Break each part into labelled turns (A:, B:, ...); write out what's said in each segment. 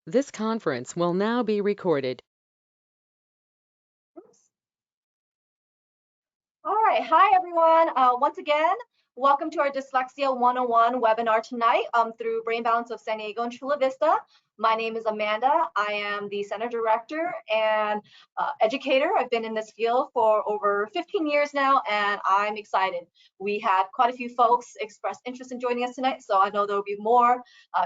A: This conference will now be recorded.
B: Oops. All right. Hi, everyone. Once again, welcome to our Dyslexia 101 webinar tonight through Brain Balance of San Diego and Chula Vista. My name is Amanda. I am the Center Director and educator. I've been in this field for over 15 years now, and I'm excited. We had quite a few folks express interest in joining us tonight, so I know there will be more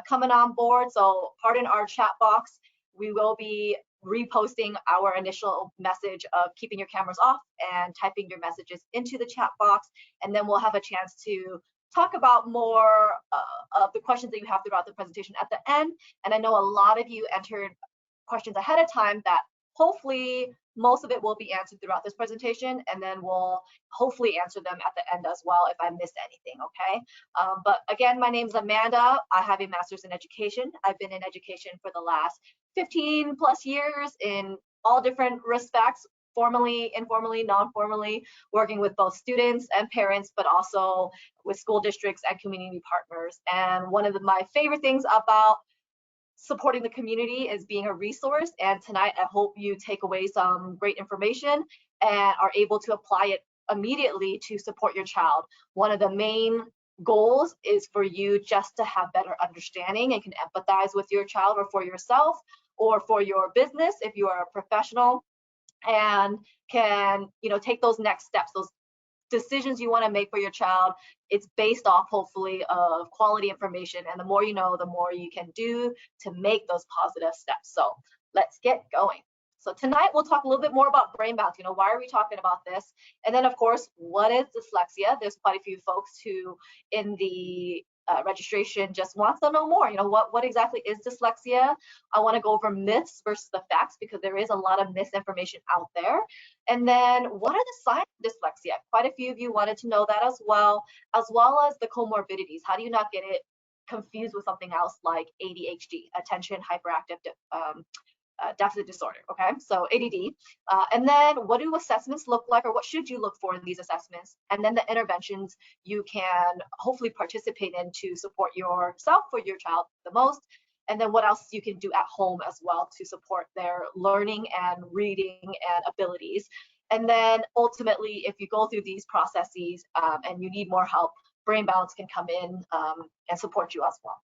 B: coming on board. So pardon our chat box. We will be reposting our initial message of keeping your cameras off and typing your messages into the chat box. And then we'll have a chance to talk about more of the questions that you have throughout the presentation at the end. And I know a lot of you entered questions ahead of time that hopefully most of it will be answered throughout this presentation, and then we'll hopefully answer them at the end as well if I missed anything, okay? But again, my name is Amanda. I have a master's in education. I've been in education for the last 15 plus years in all different respects, formally, informally, non-formally, working with both students and parents, but also with school districts and community partners. And one of my favorite things about supporting the community is being a resource. And tonight, I hope you take away some great information and are able to apply it immediately to support your child. One of the main goals is for you just to have better understanding and can empathize with your child or for yourself or for your business if you are a professional, and can take those next steps, those decisions you want to make for your child. It's based off hopefully of quality information, and the more you know, the more you can do to make those positive steps. So let's get going. So tonight we'll talk a little bit more about brain balance. Why are we talking about this? And then of course, what is dyslexia? There's quite a few folks who in the registration just wants to know more. What exactly is dyslexia? I want to go over myths versus the facts because there is a lot of misinformation out there. And then what are the signs of dyslexia? Quite a few of you wanted to know that as well as the comorbidities. How do you not get it confused with something else like ADHD, attention hyperactive deficit disorder, okay? So ADD. And then what do assessments look like, or what should you look for in these assessments? And then the interventions you can hopefully participate in to support yourself or your child the most. And then what else you can do at home as well to support their learning and reading and abilities. And then ultimately, if you go through these processes and you need more help, Brain Balance can come in and support you as well.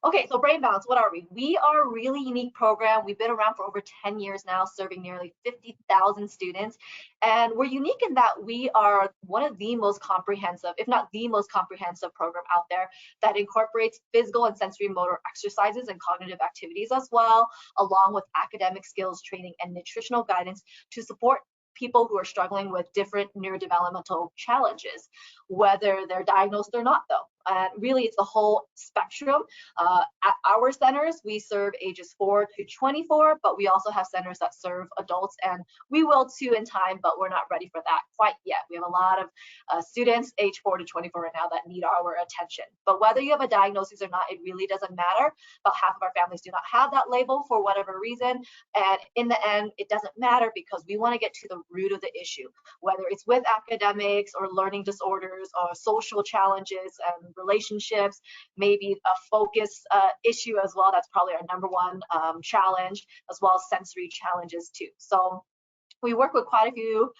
B: Okay, so Brain Balance, what are we? We are a really unique program. We've been around for over 10 years now, serving nearly 50,000 students. And we're unique in that we are one of the most comprehensive, if not the most comprehensive program out there that incorporates physical and sensory motor exercises and cognitive activities as well, along with academic skills training and nutritional guidance to support people who are struggling with different neurodevelopmental challenges, whether they're diagnosed or not though. And really it's the whole spectrum. At our centers, we serve ages 4 to 24, but we also have centers that serve adults, and we will too in time, but we're not ready for that quite yet. We have a lot of students age 4 to 24 right now that need our attention. But whether you have a diagnosis or not, it really doesn't matter. About half of our families do not have that label for whatever reason. And in the end, it doesn't matter because we want to get to the root of the issue, whether it's with academics or learning disorders or social challenges and relationships, maybe a focus issue as well. That's probably our number one challenge, as well as sensory challenges too. So we work with quite a few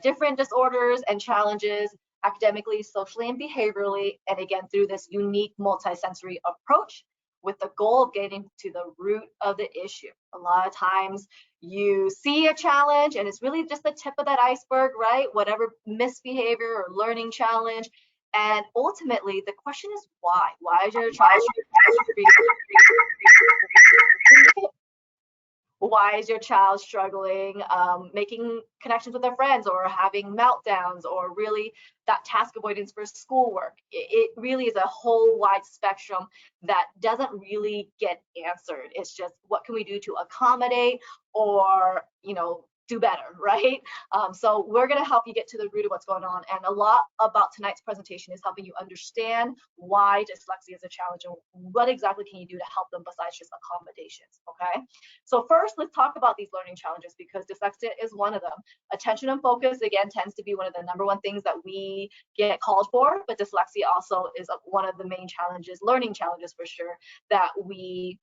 B: different disorders and challenges academically, socially, and behaviorally, and again, through this unique multisensory approach with the goal of getting to the root of the issue. A lot of times you see a challenge and it's really just the tip of that iceberg, right? Whatever misbehavior or learning challenge. And ultimately, the question is why? Why is your child why is your child struggling making connections with their friends or having meltdowns or really that task avoidance for schoolwork? It really is a whole wide spectrum that doesn't really get answered. It's just what can we do to accommodate or do better, right? So we're going to help you get to the root of what's going on. And a lot about tonight's presentation is helping you understand why dyslexia is a challenge and what exactly can you do to help them besides just accommodations, okay? So first, let's talk about these learning challenges because dyslexia is one of them. Attention and focus, again, tends to be one of the number one things that we get called for, but dyslexia also is one of the main challenges, learning challenges for sure, that we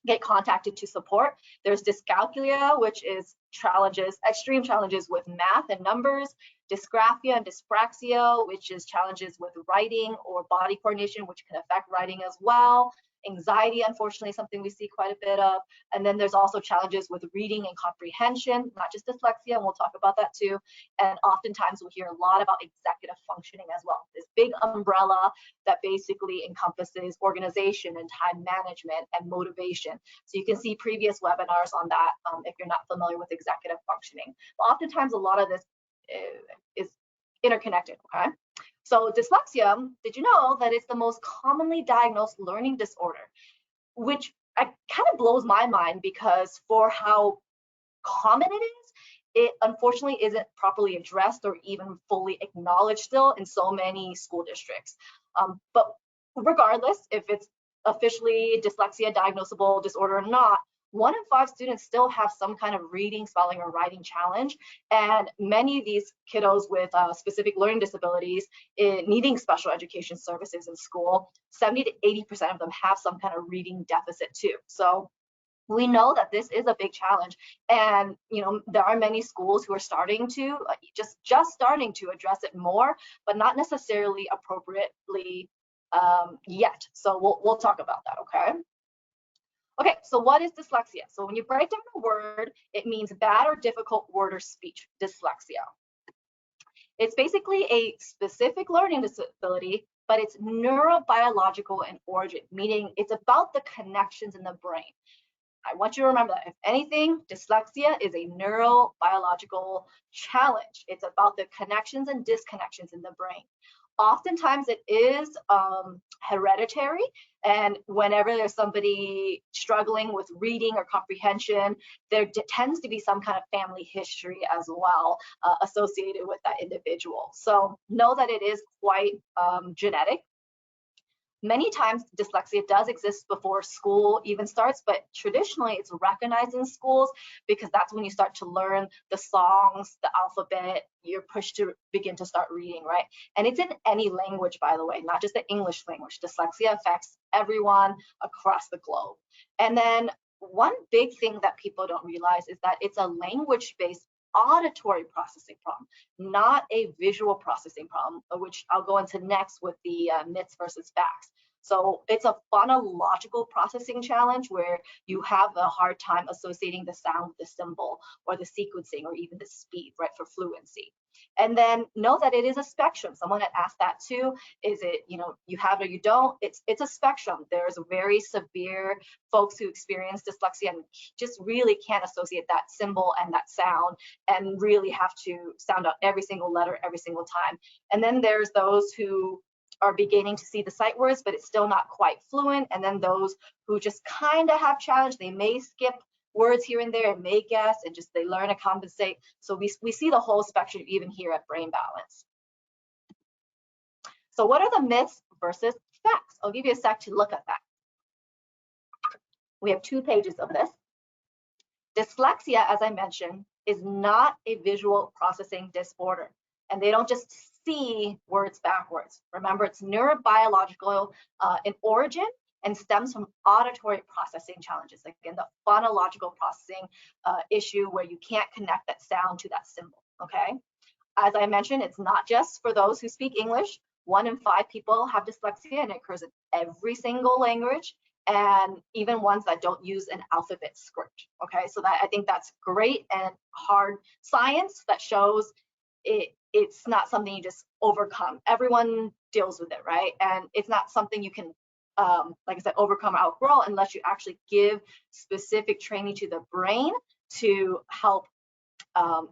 B: get contacted to support. There's dyscalculia, which is challenges, extreme challenges with math and numbers, dysgraphia and dyspraxia, which is challenges with writing or body coordination, which can affect writing as well. Anxiety, unfortunately, something we see quite a bit of. And then there's also challenges with reading and comprehension, not just dyslexia, and we'll talk about that too. And oftentimes we'll hear a lot about executive functioning as well, this big umbrella that basically encompasses organization and time management and motivation. So you can see previous webinars on that if you're not familiar with executive functioning. But oftentimes a lot of this is interconnected, okay? So dyslexia, did you know that it's the most commonly diagnosed learning disorder, which kind of blows my mind because for how common it is, it unfortunately isn't properly addressed or even fully acknowledged still in so many school districts. But regardless, if it's officially dyslexia diagnosable disorder or not, 1 in 5 students still have some kind of reading, spelling, or writing challenge. And many of these kiddos with specific learning disabilities needing special education services in school, 70 to 80% of them have some kind of reading deficit too. So we know that this is a big challenge, and there are many schools who are starting to just starting to address it more, but not necessarily appropriately yet. So we'll talk about that, okay? Okay, so what is dyslexia? So when you break down a word, it means bad or difficult word or speech, dyslexia. It's basically a specific learning disability, but it's neurobiological in origin, meaning it's about the connections in the brain. I want you to remember that if anything, dyslexia is a neurobiological challenge. It's about the connections and disconnections in the brain. Oftentimes it is hereditary, and whenever there's somebody struggling with reading or comprehension, there tends to be some kind of family history as well associated with that individual. So know that it is quite genetic. Many times dyslexia does exist before school even starts, but traditionally it's recognized in schools because that's when you start to learn the songs, the alphabet, you're pushed to begin to start reading, right? And it's in any language, by the way, not just the English language. Dyslexia affects everyone across the globe. And then one big thing that people don't realize is that it's a language-based auditory processing problem, not a visual processing problem, which I'll go into next with the myths versus facts. So it's a phonological processing challenge where you have a hard time associating the sound with the symbol or the sequencing or even the speed, right, for fluency. And then know that it is a spectrum. Someone had asked that too. Is it, you have it or you don't? It's a spectrum. There's very severe folks who experience dyslexia and just really can't associate that symbol and that sound and really have to sound out every single letter every single time. And then there's those who are beginning to see the sight words, but it's still not quite fluent. And then those who just kind of have challenge, they may skip words here and there and may guess and just they learn to compensate. So we see the whole spectrum even here at Brain Balance. So what are the myths versus facts? I'll give you a sec to look at that. We have 2 pages of this. Dyslexia, as I mentioned, is not a visual processing disorder, and they don't just see words backwards. Remember, it's neurobiological in origin and stems from auditory processing challenges. Again, the phonological processing issue where you can't connect that sound to that symbol, okay? As I mentioned, it's not just for those who speak English. 1 in 5 people have dyslexia, and it occurs in every single language, and even ones that don't use an alphabet script, okay? So that I think that's great and hard science that shows it's not something you just overcome. Everyone deals with it, right? And it's not something you can, like I said, overcome or outgrow unless you actually give specific training to the brain to help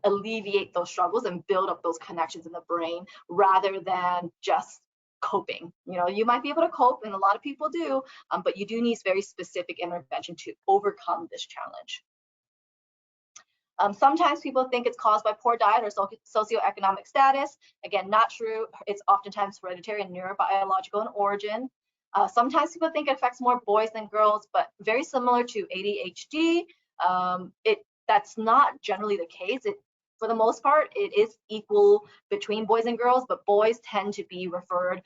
B: alleviate those struggles and build up those connections in the brain rather than just coping. You might be able to cope, and a lot of people do, but you do need very specific intervention to overcome this challenge. Sometimes people think it's caused by poor diet or socioeconomic status. Again, not true. It's oftentimes hereditary and neurobiological in origin. Sometimes people think it affects more boys than girls, but very similar to ADHD, that's not generally the case. for the most part, it is equal between boys and girls, but boys tend to be referred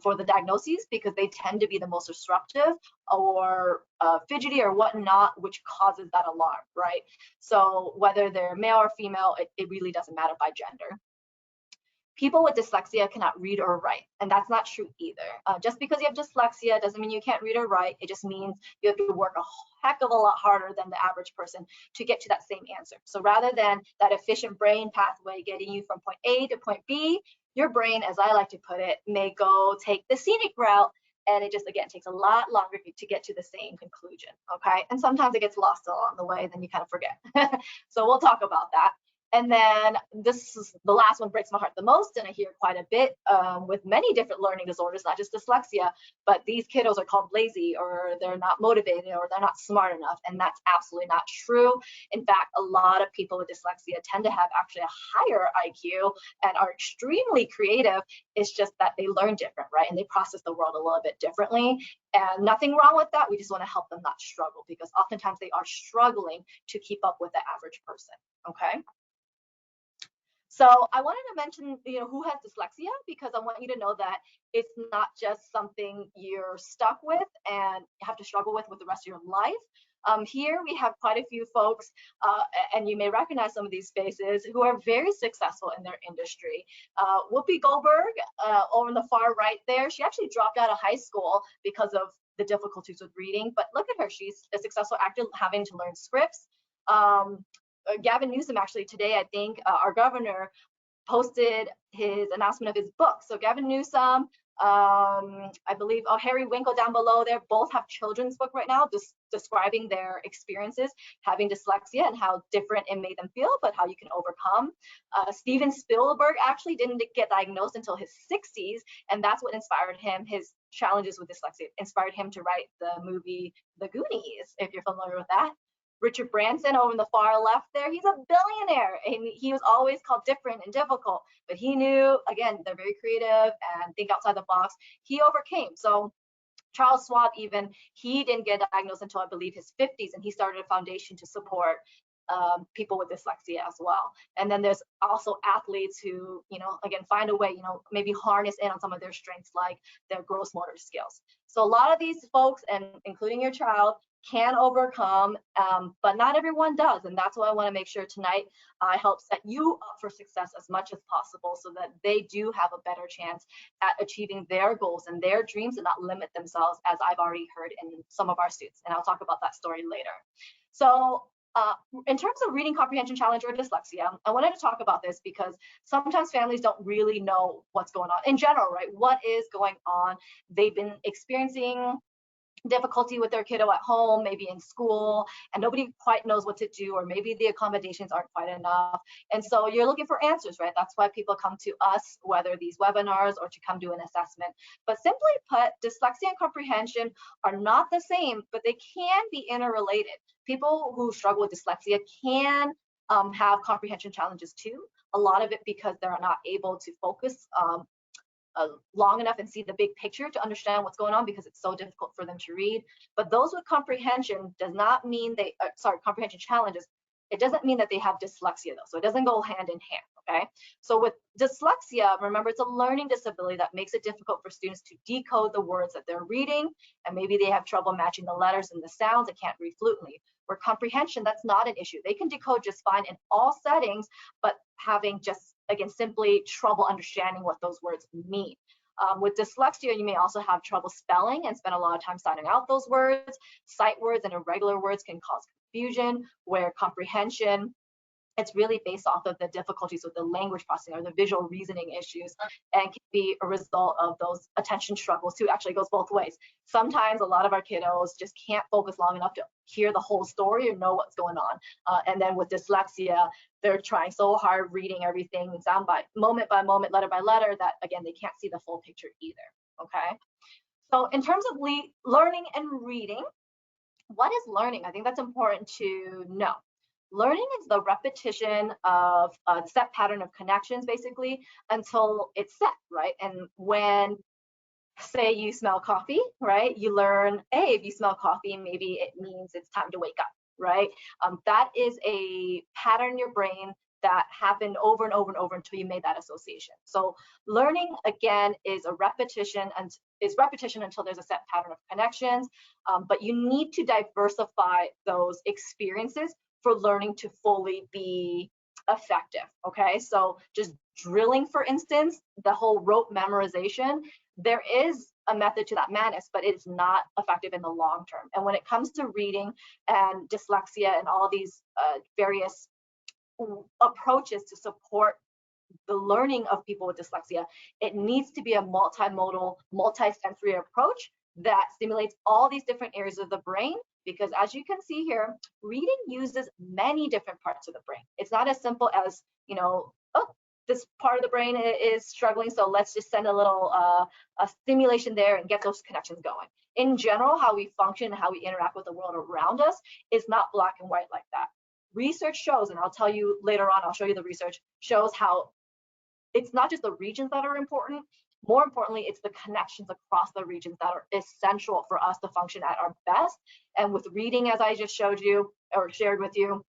B: for the diagnoses because they tend to be the most disruptive or fidgety or whatnot, which causes that alarm, right? So whether they're male or female, it really doesn't matter by gender. People with dyslexia cannot read or write, and that's not true either. Just because you have dyslexia doesn't mean you can't read or write. It just means you have to work a heck of a lot harder than the average person to get to that same answer. So rather than that efficient brain pathway getting you from point A to point B, your brain, as I like to put it, may go take the scenic route, and it just, again, takes a lot longer to get to the same conclusion, okay? And sometimes it gets lost along the way, then you kind of forget. So we'll talk about that. And then this is the last one, breaks my heart the most, and I hear quite a bit with many different learning disorders, not just dyslexia, but these kiddos are called lazy, or they're not motivated, or they're not smart enough, and that's absolutely not true. In fact, a lot of people with dyslexia tend to have actually a higher IQ and are extremely creative. It's just that they learn different, right? And they process the world a little bit differently, and nothing wrong with that. We just want to help them not struggle, because oftentimes they are struggling to keep up with the average person, okay? So I wanted to mention, who has dyslexia, because I want you to know that it's not just something you're stuck with and have to struggle with the rest of your life. Here we have quite a few folks, and you may recognize some of these faces, who are very successful in their industry. Whoopi Goldberg, over on the far right there, she actually dropped out of high school because of the difficulties with reading, but look at her, she's a successful actor having to learn scripts. Gavin Newsom, actually today, I think our governor posted his announcement of his book. So Gavin Newsom, I believe, Harry Winkle down below there, both have children's book right now, just describing their experiences having dyslexia and how different it made them feel, but how you can overcome. Steven Spielberg actually didn't get diagnosed until his 60s, and that's what inspired him. His challenges with dyslexia inspired him to write the movie The Goonies, if you're familiar with that. Richard Branson over in the far left there, he's a billionaire, and he was always called different and difficult, but he knew, again, they're very creative and think outside the box. He overcame. So Charles Schwab, even, he didn't get diagnosed until I believe his 50s, and he started a foundation to support people with dyslexia as well. And then there's also athletes who, again, find a way, maybe harness in on some of their strengths, like their gross motor skills. So a lot of these folks, and including your child, can overcome, but not everyone does. And that's why I want to make sure tonight I help set you up for success as much as possible, so that they do have a better chance at achieving their goals and their dreams and not limit themselves, as I've already heard in some of our students. And I'll talk about that story later. So in terms of reading comprehension challenge or dyslexia, I wanted to talk about this because sometimes families don't really know what's going on in general, right? What is going on? They've been experiencing difficulty with their kiddo at home, maybe in school, and nobody quite knows what to do, or maybe the accommodations aren't quite enough. And so you're looking for answers, right? That's why people come to us, whether these webinars or to come do an assessment. But simply put, dyslexia and comprehension are not the same, but they can be interrelated. People who struggle with dyslexia can have comprehension challenges too. A lot of it because they're not able to focus long enough and see the big picture to understand what's going on, because it's so difficult for them to read. But those with comprehension does not mean they, comprehension challenges, it doesn't mean that they have dyslexia though. So it doesn't go hand in hand, okay? So with dyslexia, remember, it's a learning disability that makes it difficult for students to decode the words that they're reading, and maybe they have trouble matching the letters and the sounds and can't read fluently. Where comprehension, that's not an issue. They can decode just fine in all settings, but having just, again, simply trouble understanding what those words mean. With dyslexia, you may also have trouble spelling and spend a lot of time signing out those words. Sight words and irregular words can cause confusion, where comprehension, it's really based off of the difficulties with the language processing or the visual reasoning issues, and can be a result of those attention struggles too. Actually, it goes both ways. Sometimes a lot of our kiddos just can't focus long enough to hear the whole story or know what's going on. And then with dyslexia, they're trying so hard reading everything sound by moment, letter by letter, that again, they can't see the full picture either, okay? So in terms of learning and reading, what is learning? I think that's important to know. Learning is the repetition of a set pattern of connections, basically, until it's set, right? And when, say, you smell coffee, right? You learn, hey, if you smell coffee, maybe it means it's time to wake up, right? That is a pattern in your brain that happened over and over and over until you made that association. So learning, again, is a repetition, and is repetition until there's a set pattern of connections, but you need to diversify those experiences for learning to fully be effective. Okay, so just drilling, for instance, the whole rote memorization, there is a method to that madness, but it's not effective in the long term. And when it comes to reading and dyslexia and all these various approaches to support the learning of people with dyslexia, it needs to be a multimodal, multisensory approach that stimulates all these different areas of the brain, because as you can see here, reading uses many different parts of the brain. It's not as simple as, you know, oh, this part of the brain is struggling, so let's just send a little a stimulation there and get those connections going. In general, how we function and how we interact with the world around us is not black and white like that. Research shows, and I'll tell you later on, I'll show you the research, shows how it's not just the regions that are important. More importantly, it's the connections across the regions that are essential for us to function at our best. And with reading, as I just showed you or shared with you,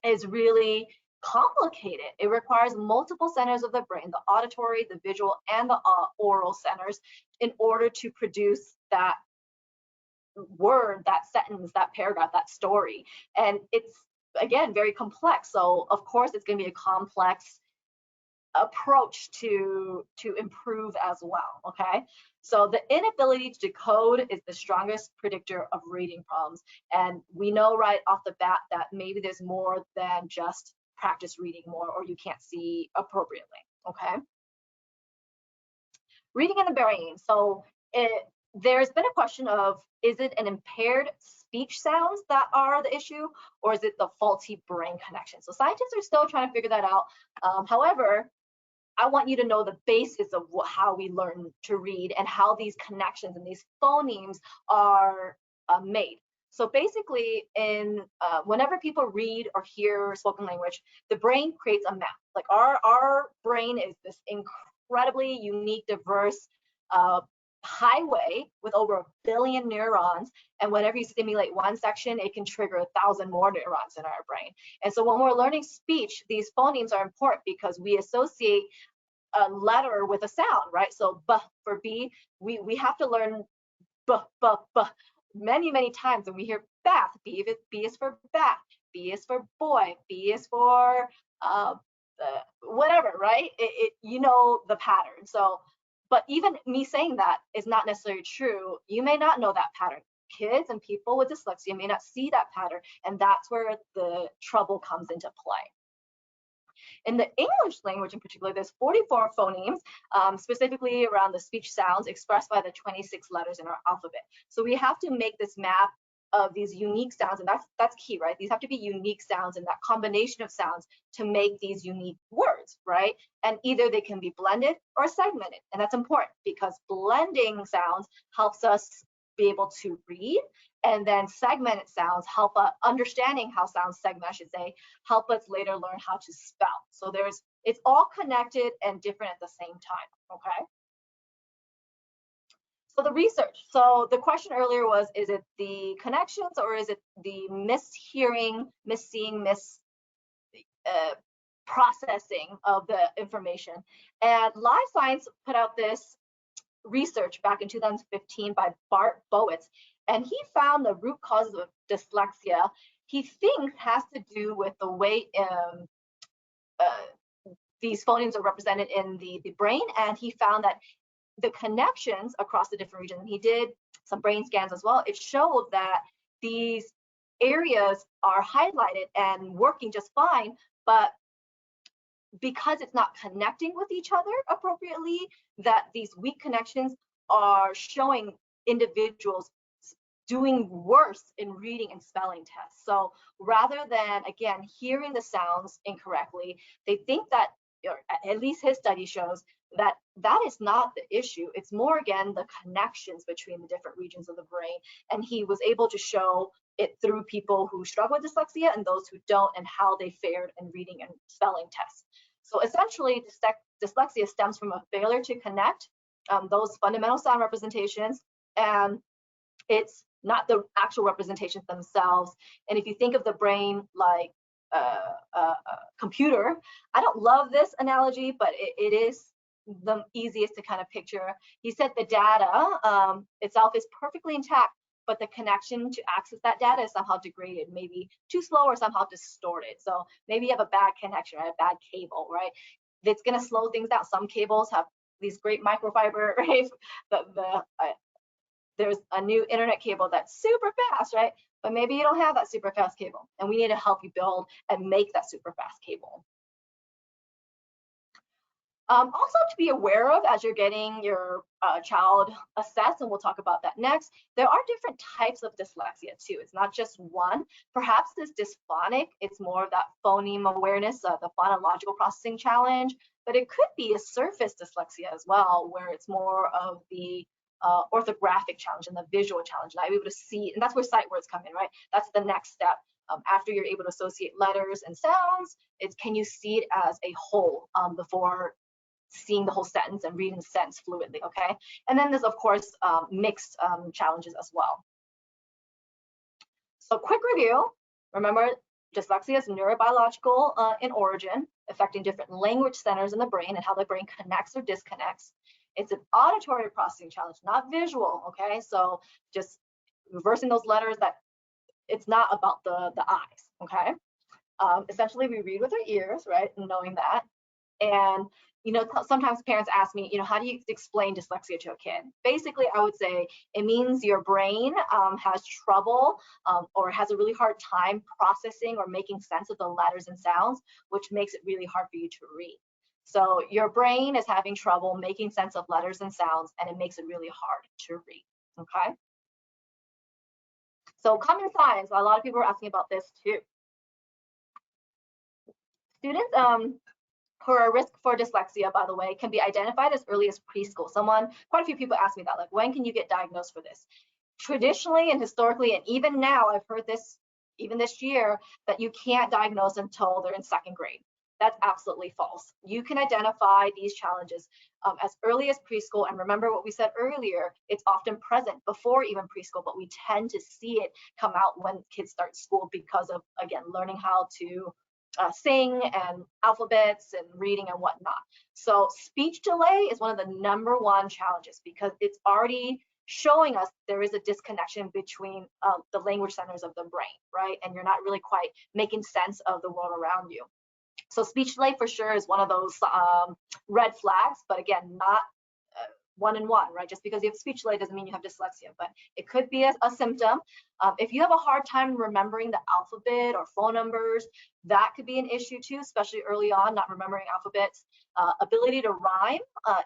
B: is really complicated. It requires multiple centers of the brain, the auditory, the visual, and the oral centers, in order to produce that word, that sentence, that paragraph, that story. And it's, again, very complex. So of course it's going to be a complex approach to improve as well. Okay, so the inability to decode is the strongest predictor of reading problems, and we know right off the bat that maybe there's more than just practice reading more or you can't see appropriately. Okay, reading in the brain. So there's been a question of, is it an impaired speech sounds that are the issue, or is it the faulty brain connection? So scientists are still trying to figure that out. However, I want you to know the basis of how we learn to read and how these connections and these phonemes are made. So basically, whenever people read or hear spoken language, the brain creates a map. Like our brain is this incredibly unique, diverse highway with over 1 billion neurons, and whenever you stimulate one section, it can trigger 1,000 more neurons in our brain. And so when we're learning speech, these phonemes are important because we associate a letter with a sound, right? So b for B, we have to learn b many times. And we hear bath, B is for bat, B is for boy, B is for whatever, right? You know the pattern. So, but even me saying that is not necessarily true. You may not know that pattern. Kids and people with dyslexia may not see that pattern, and that's where the trouble comes into play. In the English language in particular, there's 44 phonemes, specifically around the speech sounds expressed by the 26 letters in our alphabet. So we have to make this map of these unique sounds, and that's key, right? These have to be unique sounds, and that combination of sounds to make these unique words, right? And either they can be blended or segmented, and that's important because blending sounds helps us be able to read, and then segmented sounds help understanding how sounds segment, I should say, help us later learn how to spell. So it's all connected and different at the same time. Okay. So the research. So the question earlier was, is it the connections or is it the mishearing, misseeing, processing of the information? And Live Science put out this research back in 2015 by Bart Bowitz, and he found the root causes of dyslexia, he thinks, has to do with the way these phonemes are represented in the brain, and he found that the connections across the different regions, and he did some brain scans as well, it showed that these areas are highlighted and working just fine, but because it's not connecting with each other appropriately, that these weak connections are showing individuals doing worse in reading and spelling tests. So rather than, again, hearing the sounds incorrectly, they think that, or at least his study shows, that that is not the issue. It's more, again, the connections between the different regions of the brain. And he was able to show it through people who struggle with dyslexia and those who don't, and how they fared in reading and spelling tests. So essentially, dyslexia stems from a failure to connect those fundamental sound representations, and it's not the actual representations themselves. And if you think of the brain like computer. I don't love this analogy, but it is the easiest to kind of picture. He said the data itself is perfectly intact, but the connection to access that data is somehow degraded, maybe too slow or somehow distorted. So maybe you have a bad connection, right? A bad cable, right? That's going to slow things down. Some cables have these great microfiber, right? There's a new internet cable that's super fast, right? But maybe you don't have that super fast cable, and we need to help you build and make that super fast cable. Also to be aware of as you're getting your child assessed, and we'll talk about that next, there are different types of dyslexia too. It's not just one. Perhaps this dysphonic, it's more of that phoneme awareness, the phonological processing challenge, but it could be a surface dyslexia as well, where it's more of the orthographic challenge and the visual challenge, not able to see, and that's where sight words come in, right? That's the next step. After you're able to associate letters and sounds, it's can you see it as a whole before seeing the whole sentence and reading the sentence fluently, okay? And then there's, of course, mixed challenges as well. So quick review, remember, dyslexia is neurobiological in origin, affecting different language centers in the brain and how the brain connects or disconnects. It's an auditory processing challenge, not visual, okay? So just reversing those letters, that it's not about the eyes, okay? Essentially, we read with our ears, right? And knowing that. And you know, sometimes parents ask me, you know, how do you explain dyslexia to a kid? Basically, I would say it means your brain has trouble or has a really hard time processing or making sense of the letters and sounds, which makes it really hard for you to read. So your brain is having trouble making sense of letters and sounds, and it makes it really hard to read, okay? So common signs, a lot of people are asking about this too. Students who are a risk for dyslexia, by the way, can be identified as early as preschool. Quite a few people ask me that, like, when can you get diagnosed for this? Traditionally and historically, and even now, I've heard this even this year, that you can't diagnose until they're in second grade. That's absolutely false. You can identify these challenges as early as preschool. And remember what we said earlier, it's often present before even preschool, but we tend to see it come out when kids start school because of, again, learning how to sing and alphabets and reading and whatnot. So speech delay is one of the #1 challenges because it's already showing us there is a disconnection between the language centers of the brain, right? And you're not really quite making sense of the world around you. So speech delay for sure is one of those red flags, but again, not 1 and 1, right? Just because you have speech delay doesn't mean you have dyslexia, but it could be a symptom. If you have a hard time remembering the alphabet or phone numbers, that could be an issue too, especially early on, not remembering alphabets. Ability to rhyme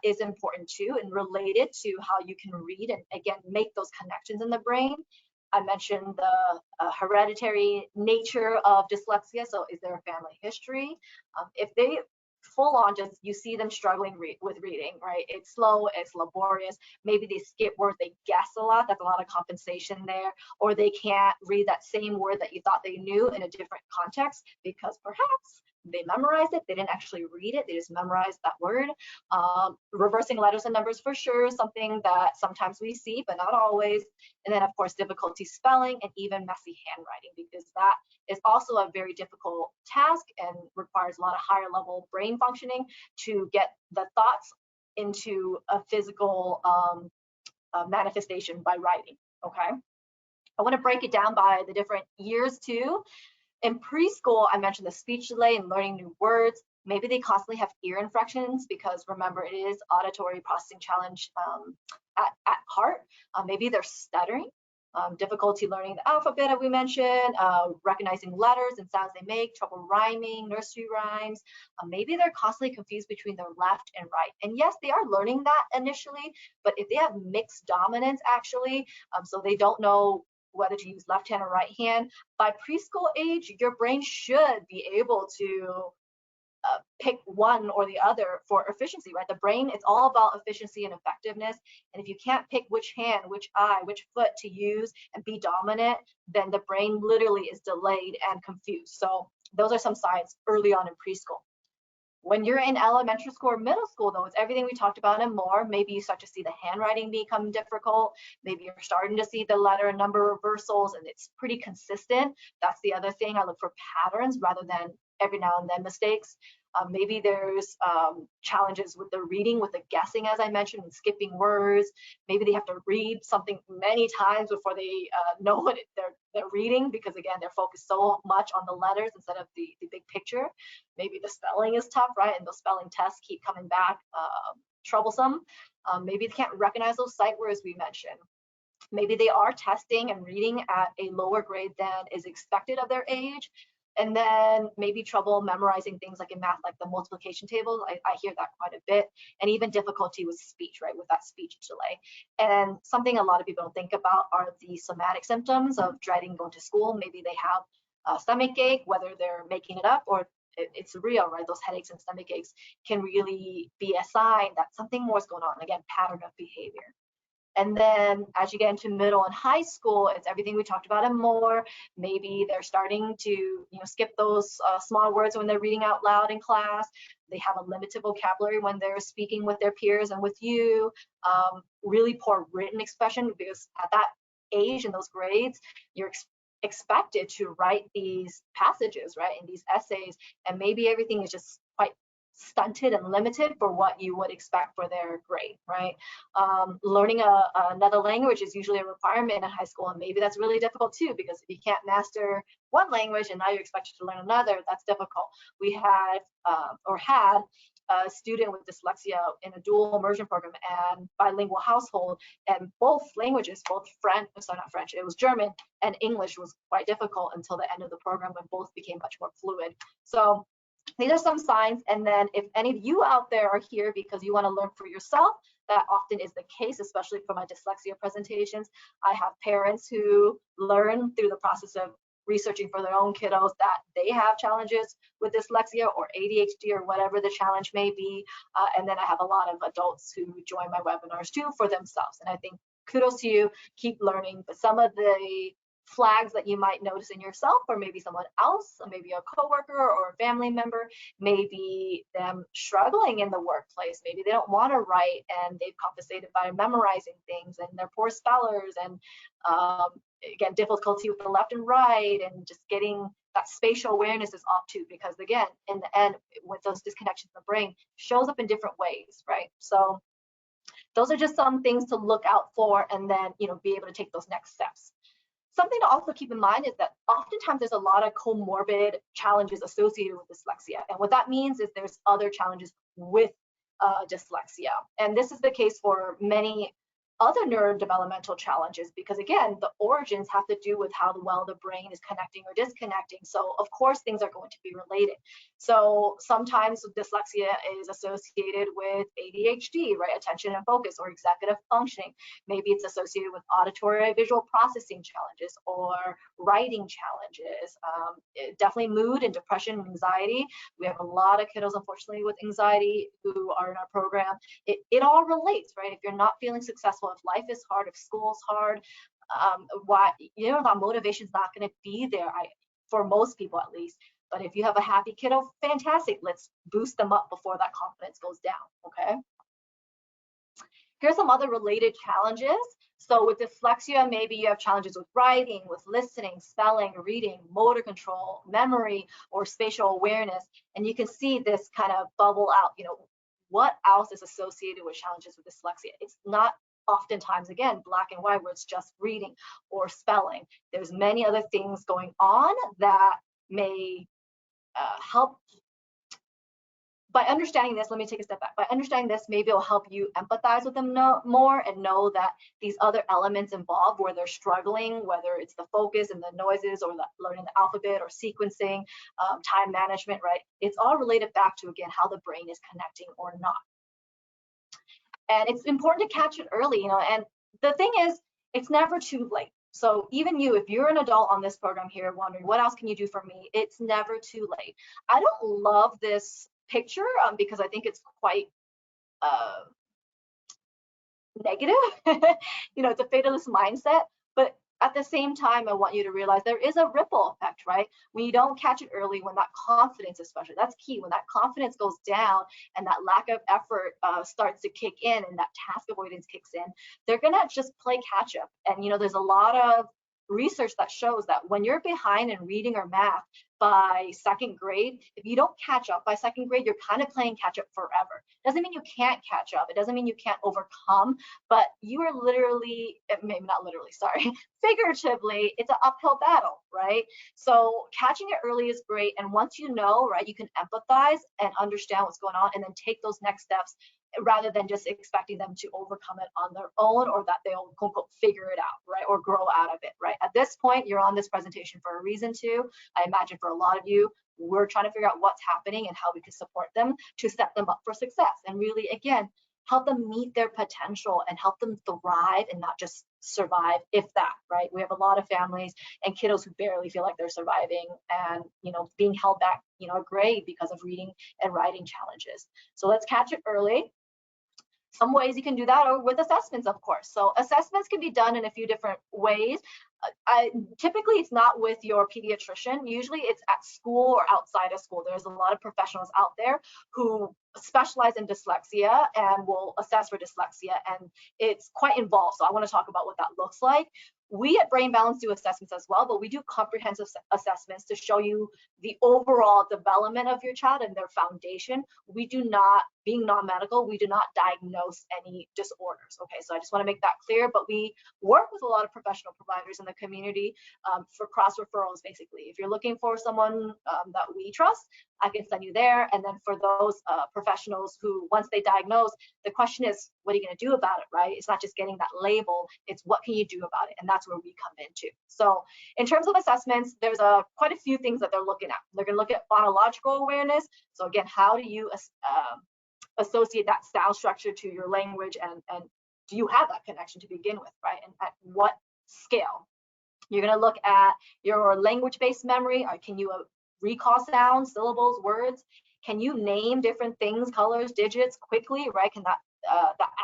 B: is important too, and related to how you can read and, again, make those connections in the brain. I mentioned the hereditary nature of dyslexia. So is there a family history? If they full on just, you see them struggling with reading, right? It's slow, it's laborious. Maybe they skip words, they guess a lot. That's a lot of compensation there. Or they can't read that same word that you thought they knew in a different context because perhaps they memorized it. They didn't actually read it. They just memorized that word. Reversing letters and numbers for sure, something that sometimes we see, but not always. And then, of course, difficulty spelling and even messy handwriting, because that is also a very difficult task and requires a lot of higher level brain functioning to get the thoughts into a physical manifestation by writing, okay? I want to break it down by the different years too. In preschool, I mentioned the speech delay and learning new words. Maybe they constantly have ear infections because, remember, it is auditory processing challenge at heart. Maybe they're stuttering, difficulty learning the alphabet, as we mentioned, recognizing letters and sounds they make, trouble rhyming, nursery rhymes. Maybe they're constantly confused between their left and right. And yes, they are learning that initially, but if they have mixed dominance, actually, so they don't know whether to use left hand or right hand, by preschool age, your brain should be able to pick one or the other for efficiency, right? The brain, it's all about efficiency and effectiveness. And if you can't pick which hand, which eye, which foot to use and be dominant, then the brain literally is delayed and confused. So those are some signs early on in preschool. When you're in elementary school or middle school, though, it's everything we talked about and more. Maybe you start to see the handwriting become difficult. Maybe you're starting to see the letter and number reversals, and it's pretty consistent. That's the other thing. I look for patterns rather than every now and then mistakes. Maybe there's challenges with the reading, with the guessing, as I mentioned, and skipping words. Maybe they have to read something many times before they know what they're reading, because again, they're focused so much on the letters instead of the big picture. Maybe the spelling is tough, right? And those spelling tests keep coming back troublesome. Maybe they can't recognize those sight words we mentioned. Maybe they are testing and reading at a lower grade than is expected of their age. And then maybe trouble memorizing things like in math, like the multiplication tables. I hear that quite a bit. And even difficulty with speech, right, with that speech delay. And something a lot of people don't think about are the somatic symptoms of dreading going to school. Maybe they have a stomach ache, whether they're making it up or it's real, right? Those headaches and stomach aches can really be a sign that something more is going on. Again, pattern of behavior. And then as you get into middle and high school, it's everything we talked about and more. Maybe they're starting to skip those small words when they're reading out loud in class. They have a limited vocabulary when they're speaking with their peers and with you. Really poor written expression, because at that age and those grades, you're expected to write these passages, right, in these essays, and maybe everything is just quite stunted and limited for what you would expect for their grade, right? Learning another language is usually a requirement in high school, and maybe that's really difficult too, because if you can't master one language and now you're expected to learn another, that's difficult. We had a student with dyslexia in a dual immersion program and bilingual household, and both languages, it was German and English was quite difficult until the end of the program, when both became much more fluid. So these are some signs. And then if any of you out there are here because you want to learn for yourself, that often is the case, especially for my dyslexia presentations. I have parents who learn through the process of researching for their own kiddos that they have challenges with dyslexia or ADHD or whatever the challenge may be. And then I have a lot of adults who join my webinars too for themselves. And I think kudos to you, keep learning. But some of the flags that you might notice in yourself, or maybe someone else, or maybe a coworker or a family member, maybe them struggling in the workplace. Maybe they don't want to write and they've compensated by memorizing things, and they're poor spellers, and again, difficulty with the left and right, and just getting that spatial awareness is off too, because again, in the end, with those disconnections in the brain, shows up in different ways, right? So those are just some things to look out for, and then be able to take those next steps. Something to also keep in mind is that oftentimes there's a lot of comorbid challenges associated with dyslexia. And what that means is there's other challenges with dyslexia. And this is the case for many other neurodevelopmental challenges, because again, the origins have to do with how well the brain is connecting or disconnecting. So of course, things are going to be related. So sometimes dyslexia is associated with ADHD, right? Attention and focus, or executive functioning. Maybe it's associated with auditory visual processing challenges or writing challenges. Definitely mood and depression and anxiety. We have a lot of kiddos, unfortunately, with anxiety who are in our program. It all relates, right? If you're not feeling successful, if life is hard, if school's hard, that motivation's not going to be there, for most people at least. But if you have a happy kiddo, fantastic. Let's boost them up before that confidence goes down, okay? Here's some other related challenges. So with dyslexia, maybe you have challenges with writing, with listening, spelling, reading, motor control, memory, or spatial awareness. And you can see this kind of bubble out, what else is associated with challenges with dyslexia? It's not oftentimes, again, black and white, where it's just reading or spelling. There's many other things going on that may help. By understanding this, let me take a step back. By understanding this, maybe it'll help you empathize with them more and know that these other elements involved where they're struggling, whether it's the focus and the noises, or the learning the alphabet, or sequencing, time management, right? It's all related back to, again, how the brain is connecting or not. And it's important to catch it early, and the thing is, it's never too late. So even you, if you're an adult on this program here wondering, what else can you do for me? It's never too late. I don't love this picture because I think it's quite negative. It's a fatalist mindset, but At the same time, I want you to realize there is a ripple effect, right? When you don't catch it early, when that confidence, especially, that's key. When that confidence goes down and that lack of effort starts to kick in and that task avoidance kicks in, they're gonna just play catch up. And there's a lot of research that shows that when you're behind in reading or math by second grade, if you don't catch up by second grade, you're kind of playing catch up forever. Doesn't mean you can't catch up. It doesn't mean you can't overcome, but you are literally, maybe not literally, sorry, figuratively, it's an uphill battle, right? So catching it early is great. And once you know, right, you can empathize and understand what's going on and then take those next steps rather than just expecting them to overcome it on their own or that they'll quote unquote figure it out, right, or grow out of it, right? At this point, you're on this presentation for a reason too. I imagine for a lot of you, we're trying to figure out what's happening and how we can support them to set them up for success and really, again, help them meet their potential and help them thrive and not just survive, if that, right? We have a lot of families and kiddos who barely feel like they're surviving and, being held back, a grade because of reading and writing challenges. So let's catch it early. Some ways you can do that are with assessments, of course. So assessments can be done in a few different ways. Typically, it's not with your pediatrician. Usually it's at school or outside of school. There's a lot of professionals out there who specialize in dyslexia and will assess for dyslexia, and it's quite involved. So I want to talk about what that looks like. We at Brain Balance do assessments as well, but we do comprehensive assessments to show you the overall development of your child and their foundation. We do not, being non-medical, we do not diagnose any disorders. Okay, so I just want to make that clear, but we work with a lot of professional providers in the community for cross referrals, basically. If you're looking for someone that we trust, I can send you there. And then for those professionals who, once they diagnose, the question is, what are you going to do about it, right? It's not just getting that label, it's what can you do about it? And that's where we come into. So in terms of assessments, there's quite a few things that they're looking at. They're going to look at phonological awareness. So again, how do you associate that sound structure to your language, and do you have that connection to begin with, right? And at what scale? You're going to look at your language-based memory. Can you recall sounds, syllables, words? Can you name different things, colors, digits quickly, right? Can that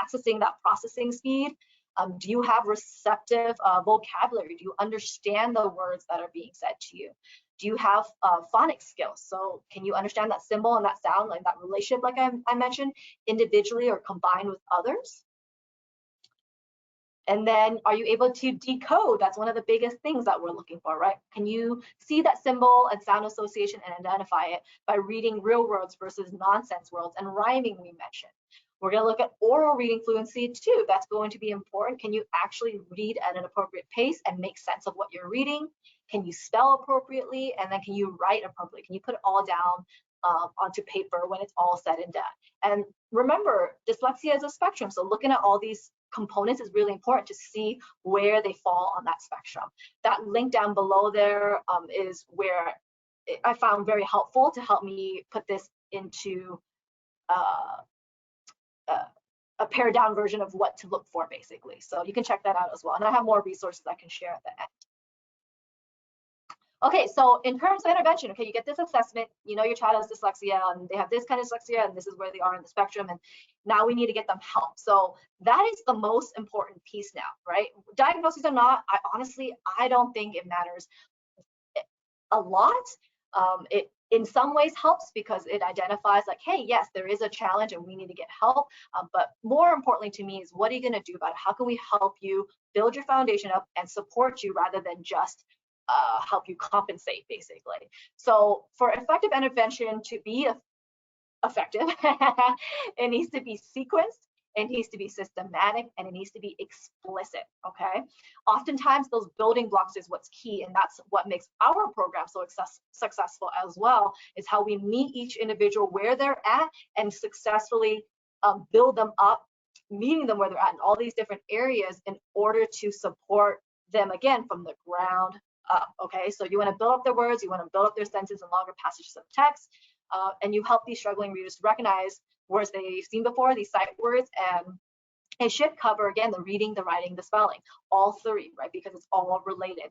B: accessing that processing speed? Do you have receptive vocabulary? Do you understand the words that are being said to you? Do you have phonics skills? So can you understand that symbol and that sound, like that relationship, like I mentioned, individually or combined with others? And then are you able to decode? That's one of the biggest things that we're looking for, right? Can you see that symbol and sound association and identify it by reading real words versus nonsense words and rhyming we mentioned? We're going to look at oral reading fluency too. That's going to be important. Can you actually read at an appropriate pace and make sense of what you're reading? Can you spell appropriately? And then can you write appropriately? Can you put it all down onto paper when it's all said and done? And remember, dyslexia is a spectrum. So looking at all these components is really important to see where they fall on that spectrum. That link down below there is where I found very helpful to help me put this into a pared down version of what to look for, basically. So you can check that out as well. And I have more resources I can share at the end. Okay, so in terms of intervention, okay, you get this assessment, you know your child has dyslexia and they have this kind of dyslexia and this is where they are in the spectrum, and now we need to get them help. So that is the most important piece now, right? Diagnoses or not, I don't think it matters a lot. It in some ways helps because it identifies like, hey, yes, there is a challenge and we need to get help. But more importantly to me is, what are you going to do about it? How can we help you build your foundation up and support you rather than just help you compensate, basically? So for effective intervention to be effective, it needs to be sequenced, it needs to be systematic, and it needs to be explicit, okay? Oftentimes those building blocks is what's key, and that's what makes our program so successful as well, is how we meet each individual where they're at and successfully build them up, meeting them where they're at in all these different areas in order to support them, again, from the ground up, okay? So you want to build up their words, you want to build up their sentences and longer passages of text, and you help these struggling readers to recognize words they've seen before, these sight words, and it should cover, again, the reading, the writing, the spelling, all three, right? Because it's all related.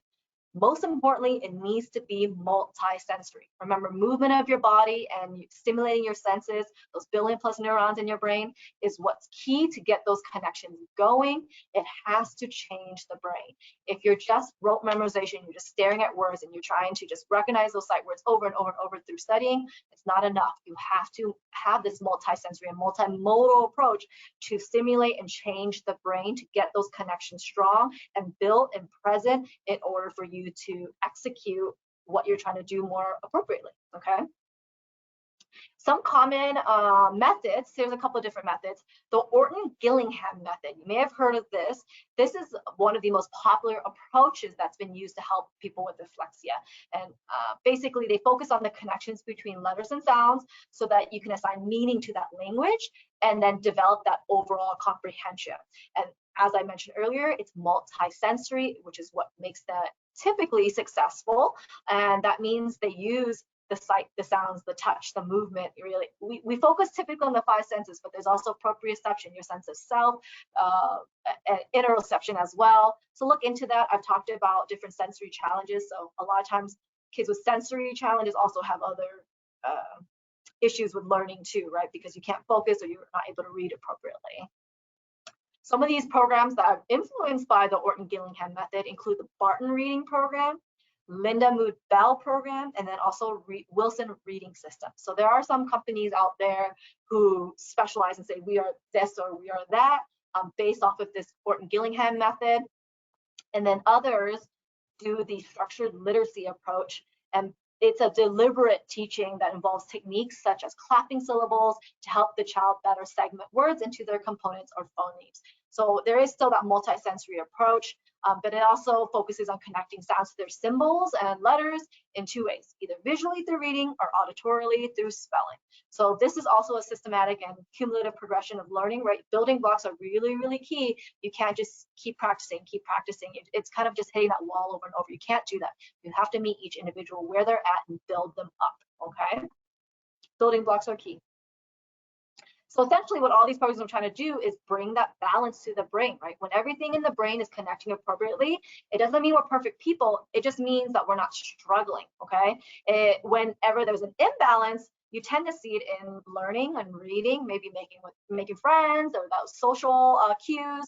B: Most importantly, it needs to be multi-sensory. Remember, movement of your body and stimulating your senses, those billion plus neurons in your brain, is what's key to get those connections going. It has to change the brain. If you're just rote memorization, you're just staring at words and you're trying to just recognize those sight words over and over and over through studying, it's not enough. You have to have this multi-sensory and multimodal approach to stimulate and change the brain to get those connections strong and built and present in order for you to execute what you're trying to do more appropriately, okay? Some common methods, there's a couple of different methods. The Orton-Gillingham method, you may have heard of this. This is one of the most popular approaches that's been used to help people with dyslexia. And basically, they focus on the connections between letters and sounds so that you can assign meaning to that language and then develop that overall comprehension. And as I mentioned earlier, it's multi-sensory, which is what makes that typically successful. And that means they use the sight, the sounds, the touch, the movement. Really, we focus typically on the five senses, but there's also proprioception, your sense of self, and interoception as well. So look into that. I've talked about different sensory challenges. So a lot of times kids with sensory challenges also have other issues with learning too, right? Because you can't focus or you're not able to read appropriately. Some of these programs that are influenced by the Orton-Gillingham method include the Barton Reading Program, Linda Mood Bell program, and then also Wilson Reading System. So there are some companies out there who specialize and say we are this or we are that based off of this Orton-Gillingham method. And then others do the structured literacy approach, and it's a deliberate teaching that involves techniques such as clapping syllables to help the child better segment words into their components or phonemes. So there is still that multi-sensory approach, but it also focuses on connecting sounds to their symbols and letters in two ways, either visually through reading or auditorily through spelling. So this is also a systematic and cumulative progression of learning, right? Building blocks are really, really key. You can't just keep practicing. It's kind of just hitting that wall over and over. You can't do that. You have to meet each individual where they're at and build them up, okay? Building blocks are key. So essentially what all these programs are trying to do is bring that balance to the brain, right? When everything in the brain is connecting appropriately, it doesn't mean we're perfect people. It just means that we're not struggling, okay? Whenever there's an imbalance, you tend to see it in learning and reading, maybe making friends or those social cues,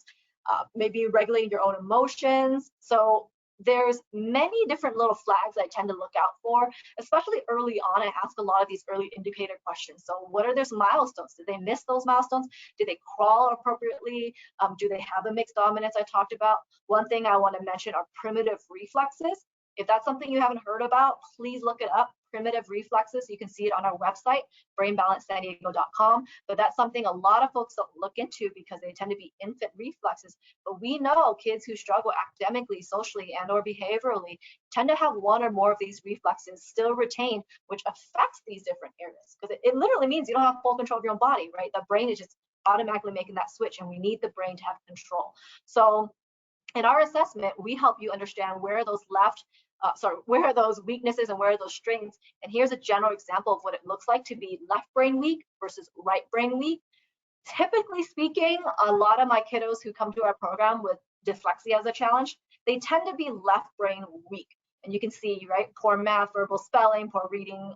B: maybe regulating your own emotions. So there's many different little flags I tend to look out for, especially early on. I ask a lot of these early indicator questions. So what are those milestones? Did they miss those milestones? Did they crawl appropriately? Do they have the mixed dominance I talked about? One thing I want to mention are primitive reflexes. If that's something you haven't heard about, please look it up. Primitive reflexes, you can see it on our website, brainbalancesandiego.com. But that's something a lot of folks don't look into because they tend to be infant reflexes. But we know kids who struggle academically, socially, and or behaviorally tend to have one or more of these reflexes still retained, which affects these different areas. Because it literally means you don't have full control of your own body, right? The brain is just automatically making that switch, and we need the brain to have control. So in our assessment, we help you understand where those where are those weaknesses and where are those strengths. And here's a general example of what it looks like to be left brain weak versus right brain weak. Typically speaking, a lot of my kiddos who come to our program with dyslexia as a challenge, they tend to be left brain weak. And you can see, right, poor math, verbal spelling, poor reading.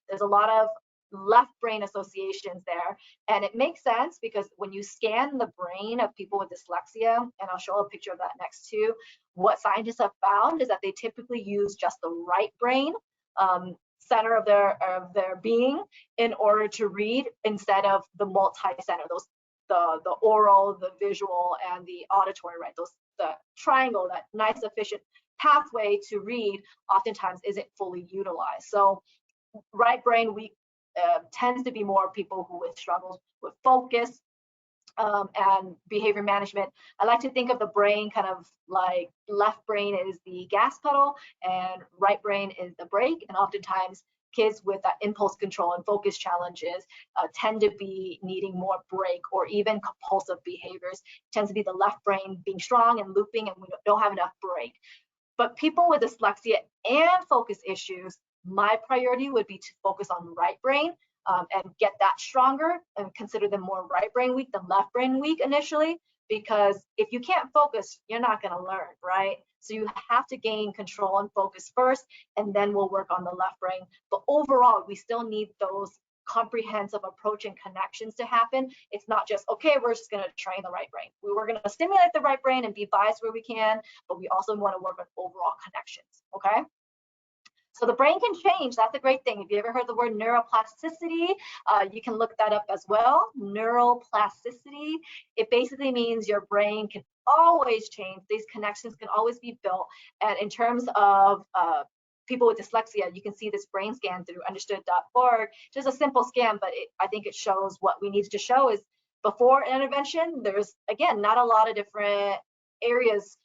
B: There's a lot of left brain associations there. And it makes sense because when you scan the brain of people with dyslexia, and I'll show a picture of that next too, what scientists have found is that they typically use just the right brain center of their being in order to read instead of the multi-center, the oral, the visual, and the auditory, right? The triangle, that nice efficient pathway to read oftentimes isn't fully utilized. So right brain weak tends to be more people who with struggles with focus and behavior management. I like to think of the brain kind of like left brain is the gas pedal and right brain is the brake. And oftentimes kids with that impulse control and focus challenges tend to be needing more brake, or even compulsive behaviors. It tends to be the left brain being strong and looping, and we don't have enough brake. But people with dyslexia and focus issues, my priority would be to focus on right brain and get that stronger and consider them more right brain weak than left brain weak initially. because if you can't focus, you're not going to learn, right? So you have to gain control and focus first, and then we'll work on the left brain. But overall, we still need those comprehensive approach and connections to happen. It's not just, okay, we're just going to train the right brain. We're going to stimulate the right brain and be biased where we can, but we also want to work on overall connections, okay? So the brain can change. That's a great thing. If you ever heard the word neuroplasticity, you can look that up as well. Neuroplasticity, it basically means your brain can always change. These connections can always be built. And in terms of people with dyslexia, you can see this brain scan through understood.org. Just a simple scan, but I think it shows what we need to show is before intervention, there's, again, not a lot of different areas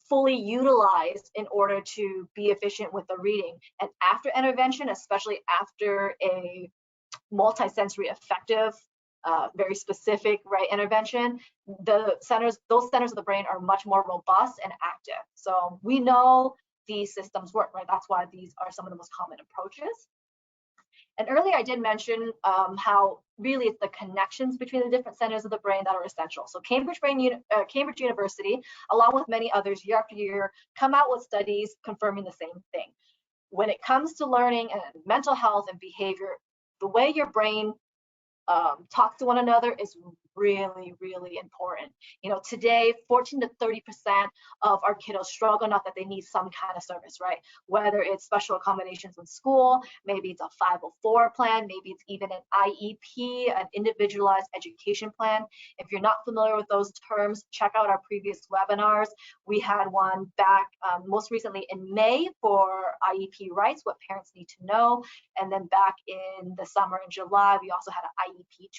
B: fully utilized in order to be efficient with the reading. And after intervention, especially after a multisensory effective, very specific intervention, those centers of the brain are much more robust and active. So we know these systems work, right? That's why these are some of the most common approaches. And earlier I did mention how really it's the connections between the different centers of the brain that are essential. So Cambridge University, along with many others, year after year, come out with studies confirming the same thing. When it comes to learning and mental health and behavior, the way your brain talks to one another is really, really important. You know, today, 14 to 30% of our kiddos struggle enough that they need some kind of service, right? Whether it's special accommodations in school, maybe it's a 504 plan, maybe it's even an IEP, an individualized education plan. If you're not familiar with those terms, check out our previous webinars. We had one back most recently in May for IEP rights, what parents need to know. And then back in the summer in July, we also had an IEP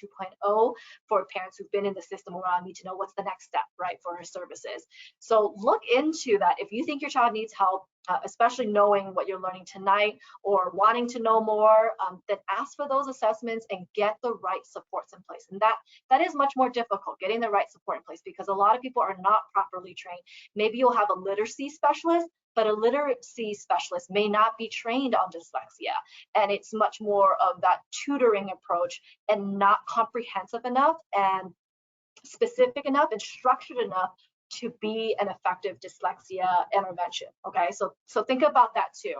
B: 2.0 for parents who've been in the system around need to know what's the next step, right, for our services. So look into that. If you think your child needs help, especially knowing what you're learning tonight or wanting to know more, then ask for those assessments and get the right supports in place. And that is much more difficult, getting the right support in place, because a lot of people are not properly trained. Maybe you'll have a literacy specialist, but a literacy specialist may not be trained on dyslexia. And it's much more of that tutoring approach and not comprehensive enough and specific enough and structured enough to be an effective dyslexia intervention, okay? So think about that too.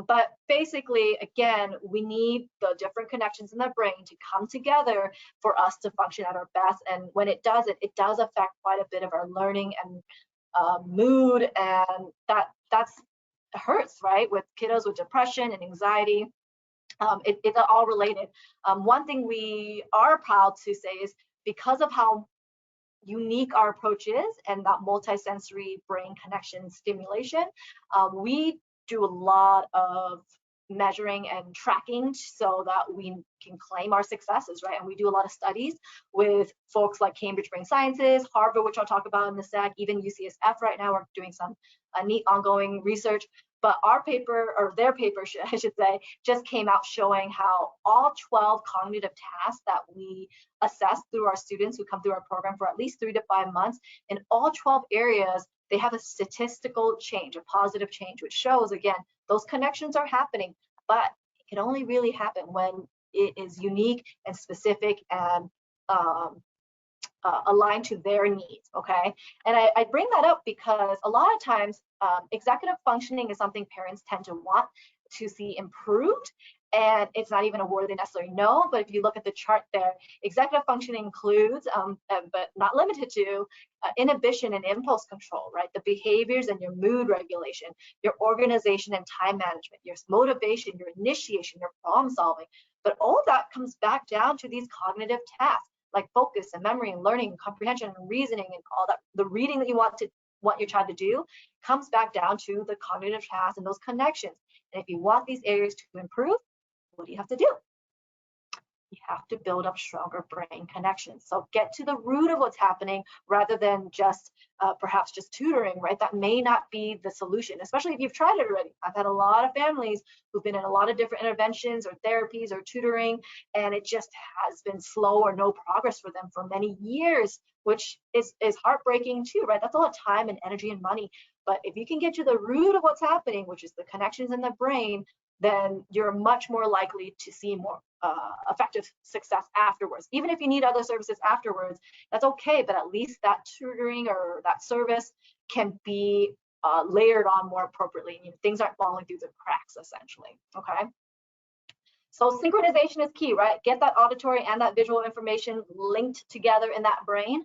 B: But basically, again, we need the different connections in the brain to come together for us to function at our best. And when it does it does affect quite a bit of our learning and mood, and that's hurts, right? With kiddos with depression and anxiety, it's all related. One thing we are proud to say is because of how unique our approach is and that multisensory brain connection stimulation, we do a lot of measuring and tracking so that we can claim our successes, right? And we do a lot of studies with folks like Cambridge Brain Sciences, Harvard, which I'll talk about in a sec, even UCSF right now, we're doing some neat ongoing research. But our paper, or their paper, I should say, just came out showing how all 12 cognitive tasks that we assess through our students who come through our program for at least 3 to 5 months, in all 12 areas, they have a statistical change, a positive change, which shows, again, those connections are happening, but it can only really happen when it is unique and specific and aligned to their needs, okay? And I bring that up because a lot of times executive functioning is something parents tend to want to see improved, and it's not even a word they necessarily know, but if you look at the chart there, executive functioning includes, but not limited to, inhibition and impulse control, right? The behaviors and your mood regulation, your organization and time management, your motivation, your initiation, your problem solving, but all of that comes back down to these cognitive tasks, like focus and memory and learning and comprehension and reasoning and all that. The reading that you want your child to do comes back down to the cognitive tasks and those connections. And if you want these areas to improve, what do you have to do? You have to build up stronger brain connections. So get to the root of what's happening rather than just perhaps just tutoring, right? That may not be the solution, especially if you've tried it already. I've had a lot of families who've been in a lot of different interventions or therapies or tutoring, and it just has been slow or no progress for them for many years, which is heartbreaking too, right? That's a lot of time and energy and money. But if you can get to the root of what's happening, which is the connections in the brain, then you're much more likely to see more effective success afterwards. Even if you need other services afterwards, that's okay, but at least that tutoring or that service can be layered on more appropriately. You know, things aren't falling through the cracks, essentially, okay? So synchronization is key, right? Get that auditory and that visual information linked together in that brain.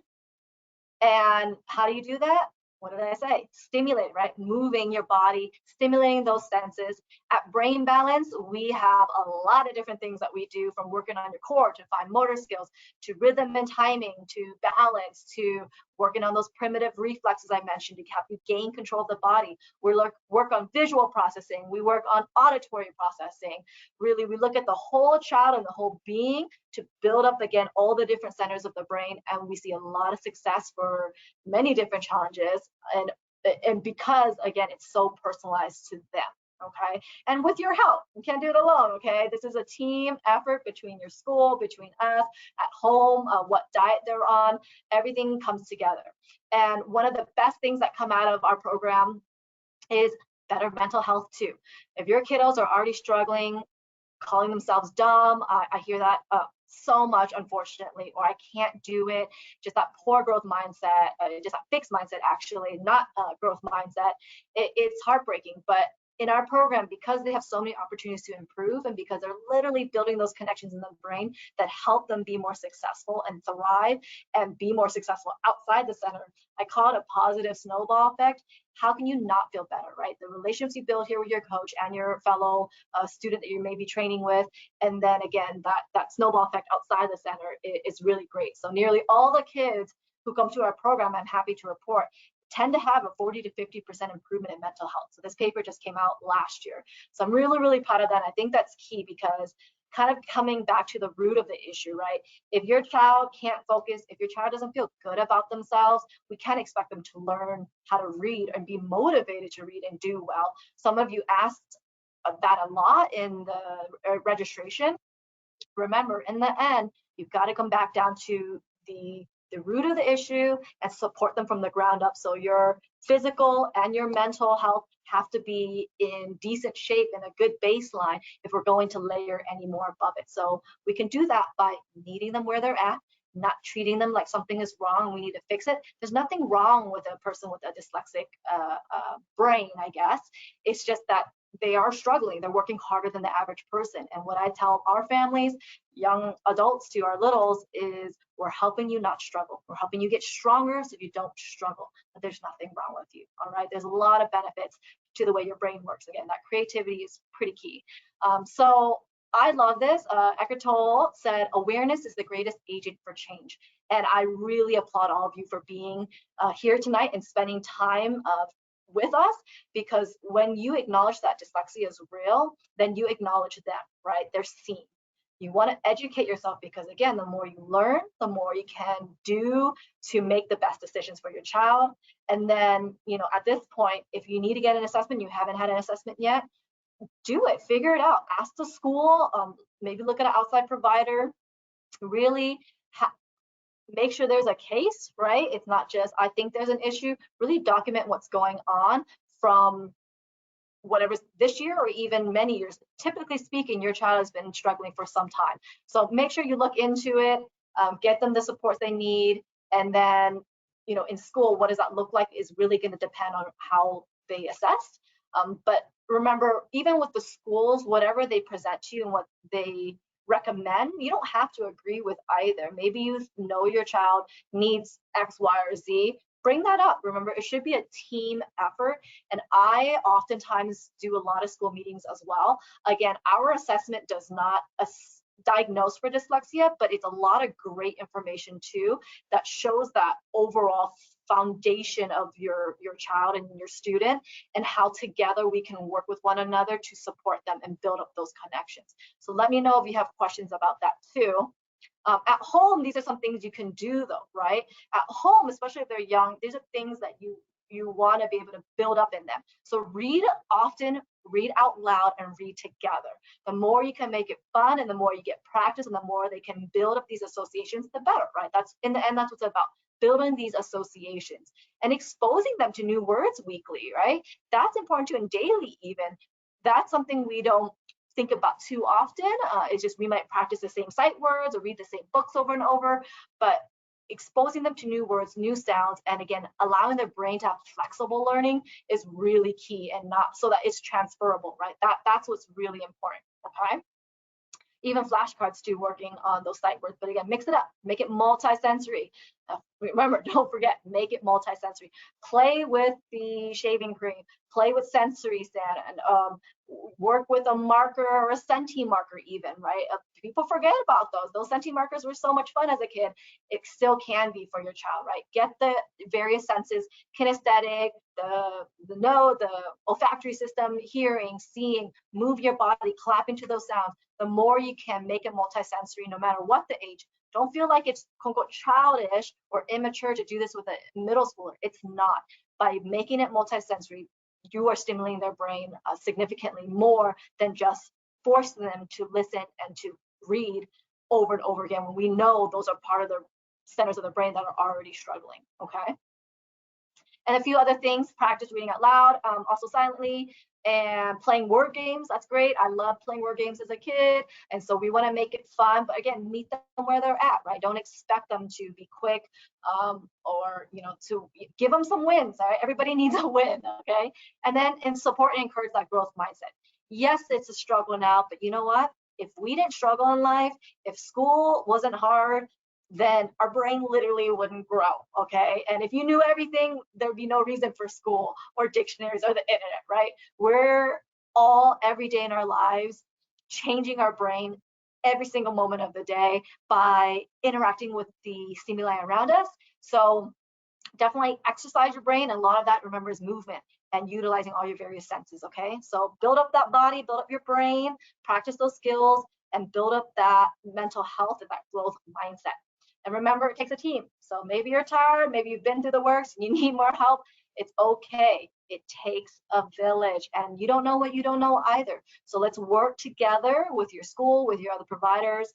B: And how do you do that? What did I say? Stimulate, right? Moving your body, stimulating those senses. At Brain Balance, we have a lot of different things that we do, from working on your core to fine motor skills, to rhythm and timing, to balance, to working on those primitive reflexes I mentioned to help you gain control of the body. We work on visual processing. We work on auditory processing. Really, we look at the whole child and the whole being to build up, again, all the different centers of the brain. And we see a lot of success for many different challenges. And because, again, it's so personalized to them. Okay, and with your help, you can't do it alone. Okay, this is a team effort between your school, between us, at home, what diet they're on, everything comes together. And one of the best things that come out of our program is better mental health too. If your kiddos are already struggling, calling themselves dumb, I hear that so much, unfortunately, or I can't do it, just that poor growth mindset, just that fixed mindset, actually, not growth mindset. It's heartbreaking. But in our program, because they have so many opportunities to improve, and because they're literally building those connections in the brain that help them be more successful and thrive and be more successful outside the center, I call it a positive snowball effect. How can you not feel better, right? The relationships you build here with your coach and your fellow student that you may be training with, and then again, that snowball effect outside the center is really great. So nearly all the kids who come to our program, I'm happy to report, tend to have a 40 to 50% improvement in mental health. So this paper just came out last year. So I'm really, really proud of that. I think that's key, because kind of coming back to the root of the issue, right? If your child can't focus, if your child doesn't feel good about themselves, we can't expect them to learn how to read and be motivated to read and do well. Some of you asked that a lot in the registration. Remember, in the end, you've got to come back down to the root of the issue and support them from the ground up. So your physical and your mental health have to be in decent shape and a good baseline if we're going to layer any more above it. So we can do that by meeting them where they're at, not treating them like something is wrong and we need to fix it. There's nothing wrong with a person with a dyslexic brain, I guess. It's just that they are struggling. They're working harder than the average person. And what I tell our families, young adults to our littles, is we're helping you not struggle. We're helping you get stronger so you don't struggle. But there's nothing wrong with you. All right. There's a lot of benefits to the way your brain works. Again, that creativity is pretty key. So I love this. Eckhart Tolle said, awareness is the greatest agent for change. And I really applaud all of you for being here tonight and spending time with us, because when you acknowledge that dyslexia is real, then you acknowledge them, right? They're seen. You want to educate yourself, because again, the more you learn, the more you can do to make the best decisions for your child. And then, you know, at this point, if you need to get an assessment, you haven't had an assessment yet, do it, figure it out, ask the school, maybe look at an outside provider, really make sure there's a case, right? It's not just, I think there's an issue. Really document what's going on from whatever's this year or even many years. Typically speaking, your child has been struggling for some time. So make sure you look into it, get them the supports they need. And then, you know, in school, what does that look like is really going to depend on how they assess. But remember, even with the schools, whatever they present to you and what they recommend, you don't have to agree with either. Maybe you know your child needs X, Y, or Z. Bring that up. Remember, it should be a team effort. And I oftentimes do a lot of school meetings as well. Again, our assessment does not diagnose for dyslexia, but it's a lot of great information too that shows that overall foundation of your child and your student, and how together we can work with one another to support them and build up those connections. So let me know if you have questions about that too. At home, these are some things you can do though, right? At home, especially if they're young, these are things that you want to be able to build up in them. So read often, read out loud, and read together. The more you can make it fun and the more you get practice and the more they can build up these associations, the better, right? That's in the end, that's what it's about. Building these associations and exposing them to new words weekly, right? That's important too, and daily even. That's something we don't think about too often. It's just we might practice the same sight words or read the same books over and over, but exposing them to new words, new sounds, and again, allowing their brain to have flexible learning is really key, and not so that it's transferable, right? That's what's really important, okay? Even flashcards too, working on those sight words, but again, mix it up, make it multi-sensory. Remember, don't forget, make it multi-sensory. Play with the shaving cream, play with sensory sand, and work with a marker or a Senti marker even, right? People forget about those. Those Senti markers were so much fun as a kid. It still can be for your child, right? Get the various senses, kinesthetic, the olfactory system, hearing, seeing, move your body, clap into those sounds. The more you can make it multi-sensory, no matter what the age. Don't feel like it's quote unquote childish or immature to do this with a middle schooler. It's not. By making it multi-sensory, you are stimulating their brain significantly more than just forcing them to listen and to read over and over again when we know those are part of the centers of the brain that are already struggling, okay? And a few other things, practice reading out loud, also silently, and playing word games. That's great. I love playing word games as a kid. And so we want to make it fun, but again, meet them where they're at, right? Don't expect them to be quick or, you know, to give them some wins. All right? Everybody needs a win, okay? And then support and encourage that growth mindset. Yes, it's a struggle now, but you know what? If we didn't struggle in life, if school wasn't hard, then our brain literally wouldn't grow, okay? And if you knew everything, there'd be no reason for school or dictionaries or the internet, right? We're all, every day in our lives, changing our brain every single moment of the day by interacting with the stimuli around us. So definitely exercise your brain, and a lot of that, remember, is movement and utilizing all your various senses, okay? So build up that body, build up your brain, practice those skills, and build up that mental health and that growth mindset. And remember, it takes a team. So maybe you're tired, maybe you've been through the works and you need more help. It's okay. It takes a village, and you don't know what you don't know either. So let's work together with your school, with your other providers.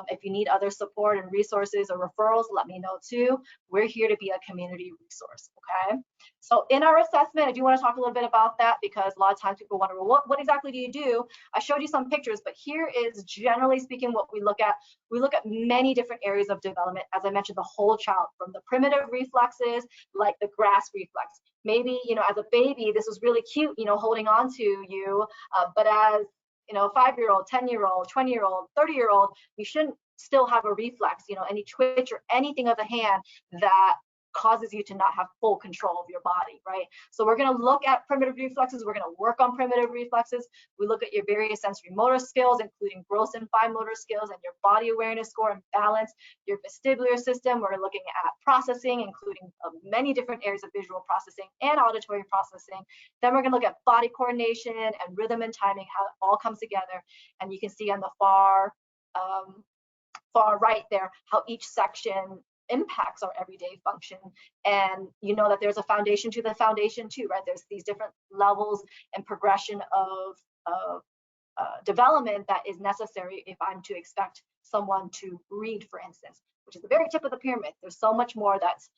B: If you need other support and resources or referrals, let me know too. We're here to be a community resource, okay? So in our assessment, I do want to talk a little bit about that, because a lot of times people wonder, well, what exactly do you do? I showed you some pictures, but here is generally speaking what we look at. We look at many different areas of development. As I mentioned, the whole child, from the primitive reflexes, like the grasp reflex. Maybe, you know, as a baby, this was really cute, you know, holding on to you, but as you know, 5-year-old, 10-year-old, 20-year-old, 30-year-old, you shouldn't still have a reflex, you know, any twitch or anything of the hand that causes you to not have full control of your body, right? So we're going to look at primitive reflexes. We're going to work on primitive reflexes. We look at your various sensory motor skills, including gross and fine motor skills, and your body awareness score and balance, your vestibular system. We're looking at processing, including many different areas of visual processing and auditory processing. Then we're going to look at body coordination and rhythm and timing, how it all comes together. And you can see on the far right there how each section impacts our everyday function. And you know that there's a foundation to the foundation too, right? There's these different levels and progression of development that is necessary if I'm to expect someone to read, for instance, which is the very tip of the pyramid. There's so much more that's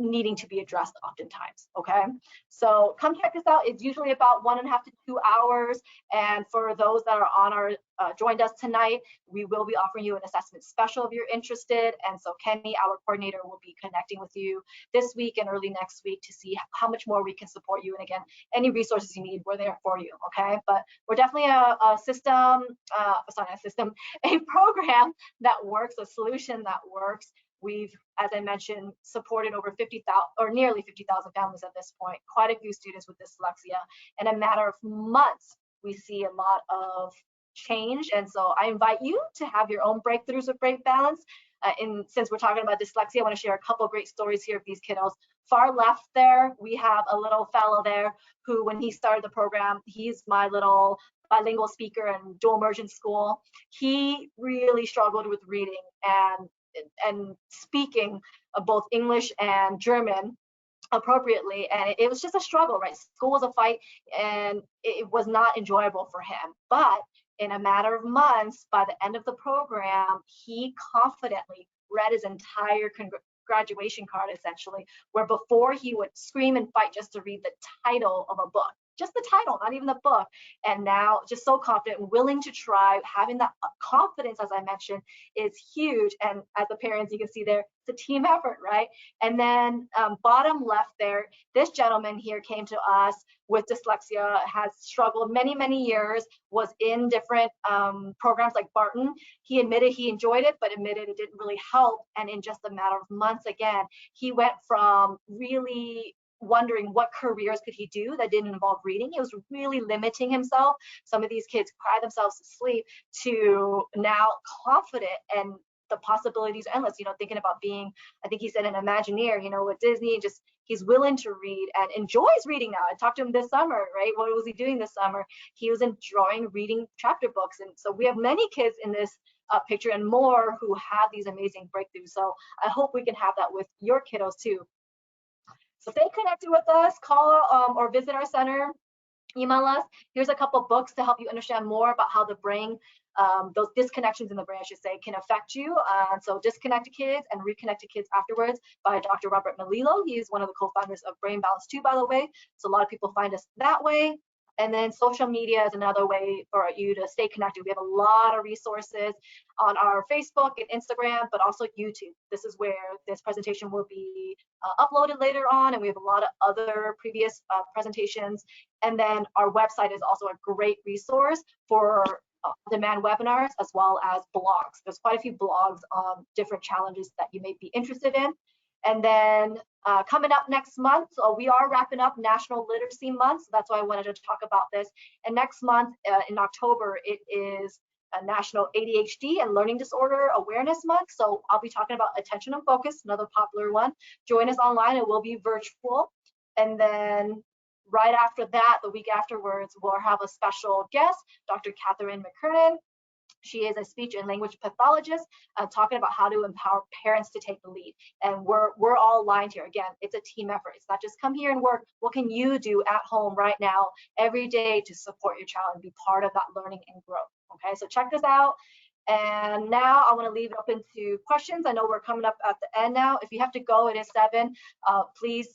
B: needing to be addressed oftentimes, okay? So come check this out. It's usually about 1.5 to 2 hours. And for those that are on our, joined us tonight, we will be offering you an assessment special if you're interested. And so Kenny, our coordinator, will be connecting with you this week and early next week to see how much more we can support you. And again, any resources you need, we're there for you, okay? But we're definitely a program that works, a solution that works. We've, as I mentioned, supported over 50,000 or nearly 50,000 families at this point, quite a few students with dyslexia. In a matter of months, we see a lot of change. And so I invite you to have your own breakthroughs with Break Balance. Since we're talking about dyslexia, I want to share a couple of great stories here of these kiddos. Far left there, we have a little fellow there who, when he started the program, he's my little bilingual speaker in dual immersion school. He really struggled with reading and speaking of both English and German appropriately, and it was just a struggle, right? School was a fight, and it was not enjoyable for him. But in a matter of months, by the end of the program, he confidently read his entire graduation card, essentially, where before he would scream and fight just to read the title of a book, just the title, not even the book. And now just so confident, willing to try, having that confidence, as I mentioned, is huge. And as the parents, you can see there, it's a team effort, right? And then bottom left there, this gentleman here came to us with dyslexia, has struggled many, many years, was in different programs like Barton. He admitted he enjoyed it, but admitted it didn't really help. And in just a matter of months, again, he went from really wondering what careers could he do that didn't involve reading. He was really limiting himself. Some of these kids cry themselves to sleep, to now confident, and the possibilities are endless, thinking about being, I think he said, an Imagineer, with Disney. Just he's willing to read and enjoys reading now. I talked to him this summer, right? What was he doing this summer? He was enjoying reading chapter books. And so we have many kids in this picture and more who have these amazing breakthroughs. So I hope we can have that with your kiddos too. So stay connected with us, call or visit our center, email us. Here's a couple books to help you understand more about how the brain, those disconnections in the brain, I should say, can affect you. So Disconnected Kids and Reconnected Kids Afterwards by Dr. Robert Melillo. He is one of the co-founders of Brain Balance too, by the way. So a lot of people find us that way. And then social media is another way for you to stay connected. We have a lot of resources on our Facebook and Instagram, but also YouTube. This is where this presentation will be uploaded later on, and we have a lot of other previous presentations. And then our website is also a great resource for demand webinars as well as blogs. There's quite a few blogs on different challenges that you may be interested in. And then coming up next month, so we are wrapping up National Literacy Month, so that's why I wanted to talk about this. And next month in October, it is a National ADHD and Learning Disorder Awareness Month. So I'll be talking about attention and focus, another popular one. Join us online, it will be virtual. And then right after that, the week afterwards, we'll have a special guest, Dr. Catherine McKernan. She is a speech and language pathologist talking about how to empower parents to take the lead. And we're all aligned here. Again, it's a team effort. It's not just come here and work. What can you do at home right now, every day, to support your child and be part of that learning and growth? Okay, so check this out. And now I want to leave it open to questions. I know we're coming up at the end now. If you have to go, it is 7. Please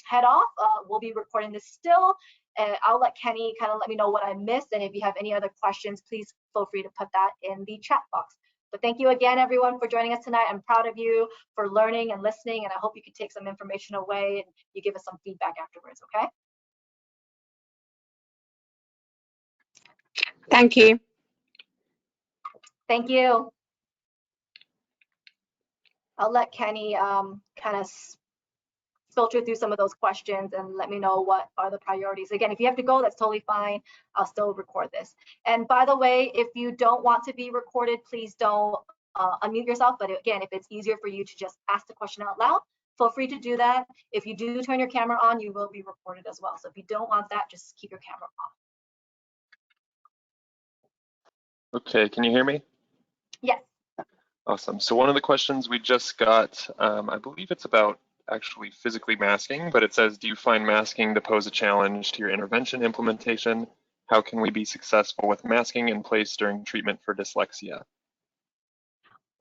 B: head off. We'll be recording this still. And I'll let Kenny kind of let me know what I missed. And if you have any other questions, please feel free to put that in the chat box. But thank you again, everyone, for joining us tonight. I'm proud of you for learning and listening, and I hope you can take some information away and you give us some feedback afterwards, okay?
C: Thank you.
B: Thank you. I'll let Kenny kind of filter through some of those questions and let me know what are the priorities. Again, if you have to go, that's totally fine. I'll still record this. And by the way, if you don't want to be recorded, please don't unmute yourself. But again, if it's easier for you to just ask the question out loud, feel free to do that. If you do turn your camera on, you will be recorded as well. So if you don't want that, just keep your camera off.
D: Okay, can you hear me?
B: Yes.
D: Awesome. So one of the questions we just got, I believe it's about actually physically masking, but it says, do you find masking to pose a challenge to your intervention implementation? How can we be successful with masking in place during treatment for dyslexia?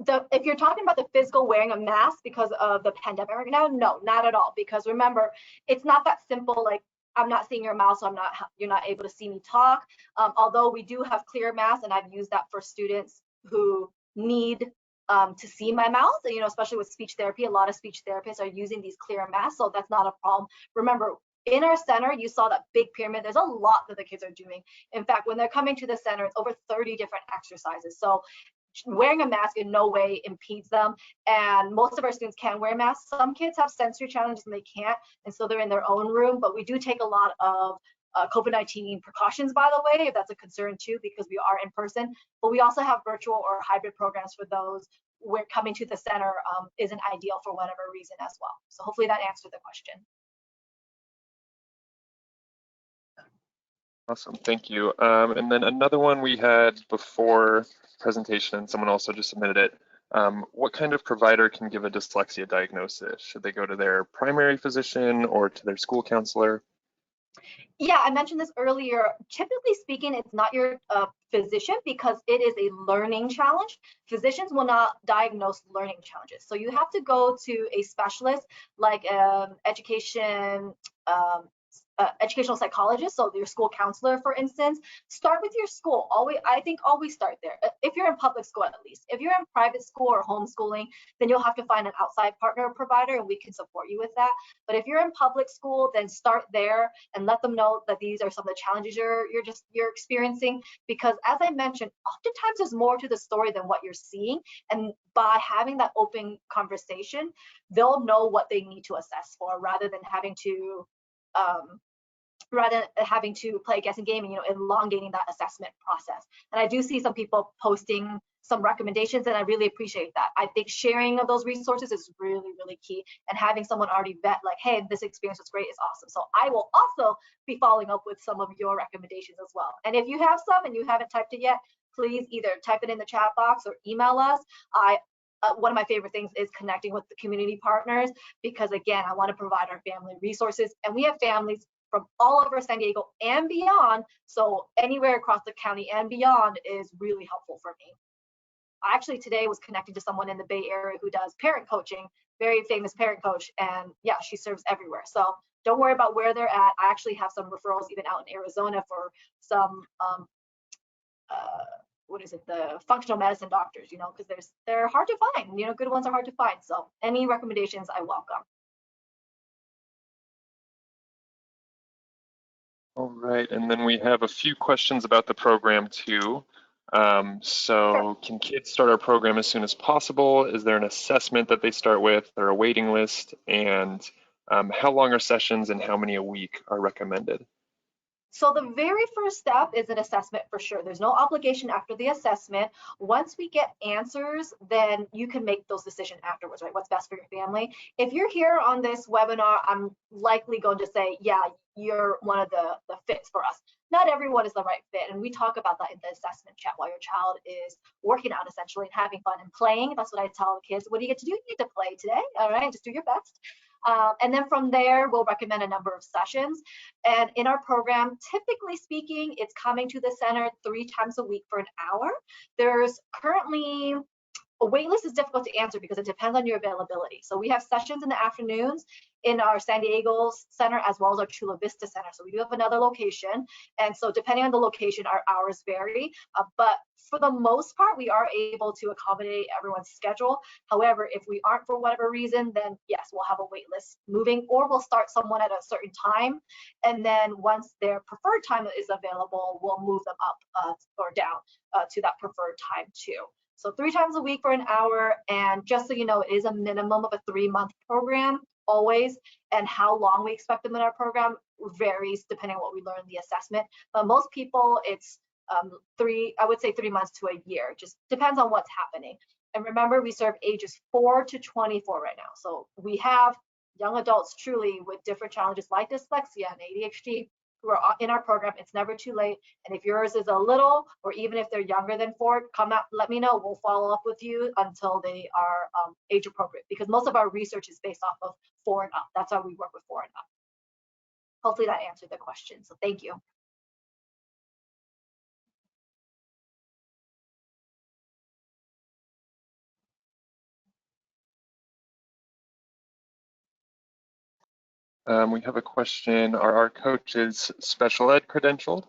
B: If you're talking about the physical wearing of masks because of the pandemic right now, no, not at all. Because remember, it's not that simple, like I'm not seeing your mouth, so you're not able to see me talk. Although we do have clear masks, and I've used that for students who need to see my mouth, especially with speech therapy. A lot of speech therapists are using these clear masks, so that's not a problem. Remember, in our center, you saw that big pyramid. There's a lot that the kids are doing. In fact, when they're coming to the center, it's over 30 different exercises. So wearing a mask in no way impedes them, and most of our students can wear masks. Some kids have sensory challenges and they can't, and so they're in their own room, but we do take a lot of COVID-19 precautions, by the way, if that's a concern too, because we are in person. But we also have virtual or hybrid programs for those where coming to the center isn't ideal for whatever reason as well. So hopefully that answered the question.
D: Awesome, thank you. And then another one we had before presentation, someone also just submitted it. What kind of provider can give a dyslexia diagnosis? Should they go to their primary physician or to their school counselor?
B: Yeah, I mentioned this earlier. Typically speaking, it's not your physician because it is a learning challenge. Physicians will not diagnose learning challenges. So you have to go to a specialist like education educational psychologist, so your school counselor, for instance. Start with your school. I think always start there. If you're in public school, at least. If you're in private school or homeschooling, then you'll have to find an outside partner or provider, and we can support you with that. But if you're in public school, then start there and let them know that these are some of the challenges you're experiencing. Because as I mentioned, oftentimes there's more to the story than what you're seeing, and by having that open conversation, they'll know what they need to assess for, rather than having to play a guessing game and elongating that assessment process. And I do see some people posting some recommendations, and I really appreciate that. I think sharing of those resources is really, really key, and having someone already vet like, hey, this experience was great, is awesome. So I will also be following up with some of your recommendations as well. And if you have some and you haven't typed it yet, please either type it in the chat box or email us. One of my favorite things is connecting with the community partners, because again, I want to provide our family resources, and we have families from all over San Diego and beyond. So anywhere across the county and beyond is really helpful for me. I actually today was connected to someone in the Bay Area who does parent coaching, very famous parent coach, and yeah, she serves everywhere. So don't worry about where they're at. I actually have some referrals even out in Arizona for some the functional medicine doctors, because they're hard to find, good ones are hard to find. So any recommendations I welcome.
D: All right, and then we have a few questions about the program too. So can kids start our program as soon as possible? Is there an assessment that they start with, or a waiting list? And how long are sessions and how many a week are recommended?
B: So the very first step is an assessment for sure. There's no obligation after the assessment. Once we get answers, then you can make those decisions afterwards, right? What's best for your family. If you're here on this webinar, I'm likely going to say, yeah, you're one of the fits for us. Not everyone is the right fit. And we talk about that in the assessment chat while your child is working out essentially and having fun and playing. That's what I tell the kids. What do you get to do? You get to play today. All right, just do your best. And then from there, we'll recommend a number of sessions. And in our program, typically speaking, it's coming to the center 3 times a week for an hour. There's currently a wait list is difficult to answer because it depends on your availability. So we have sessions in the afternoons in our San Diego center as well as our Chula Vista center. So we do have another location. And so depending on the location, our hours vary. But for the most part, we are able to accommodate everyone's schedule. However, if we aren't for whatever reason, then yes, we'll have a wait list moving, or we'll start someone at a certain time. And then once their preferred time is available, we'll move them up or down to that preferred time too. So 3 times a week for an hour. And just so you know, it is a minimum of a 3-month program always. And how long we expect them in our program varies depending on what we learn in the assessment. But most people, it's I would say 3 months to a year. Just depends on what's happening. And remember, we serve ages 4 to 24 right now. So we have young adults truly with different challenges like dyslexia and ADHD who are in our program. It's never too late. And if yours is a little, or even if they're younger than 4, come out, let me know. We'll follow up with you until they are age appropriate, because most of our research is based off of 4 and up. That's how we work with 4 and up. Hopefully that answered the question. So thank you.
D: We have a question. Are our coaches special ed credentialed?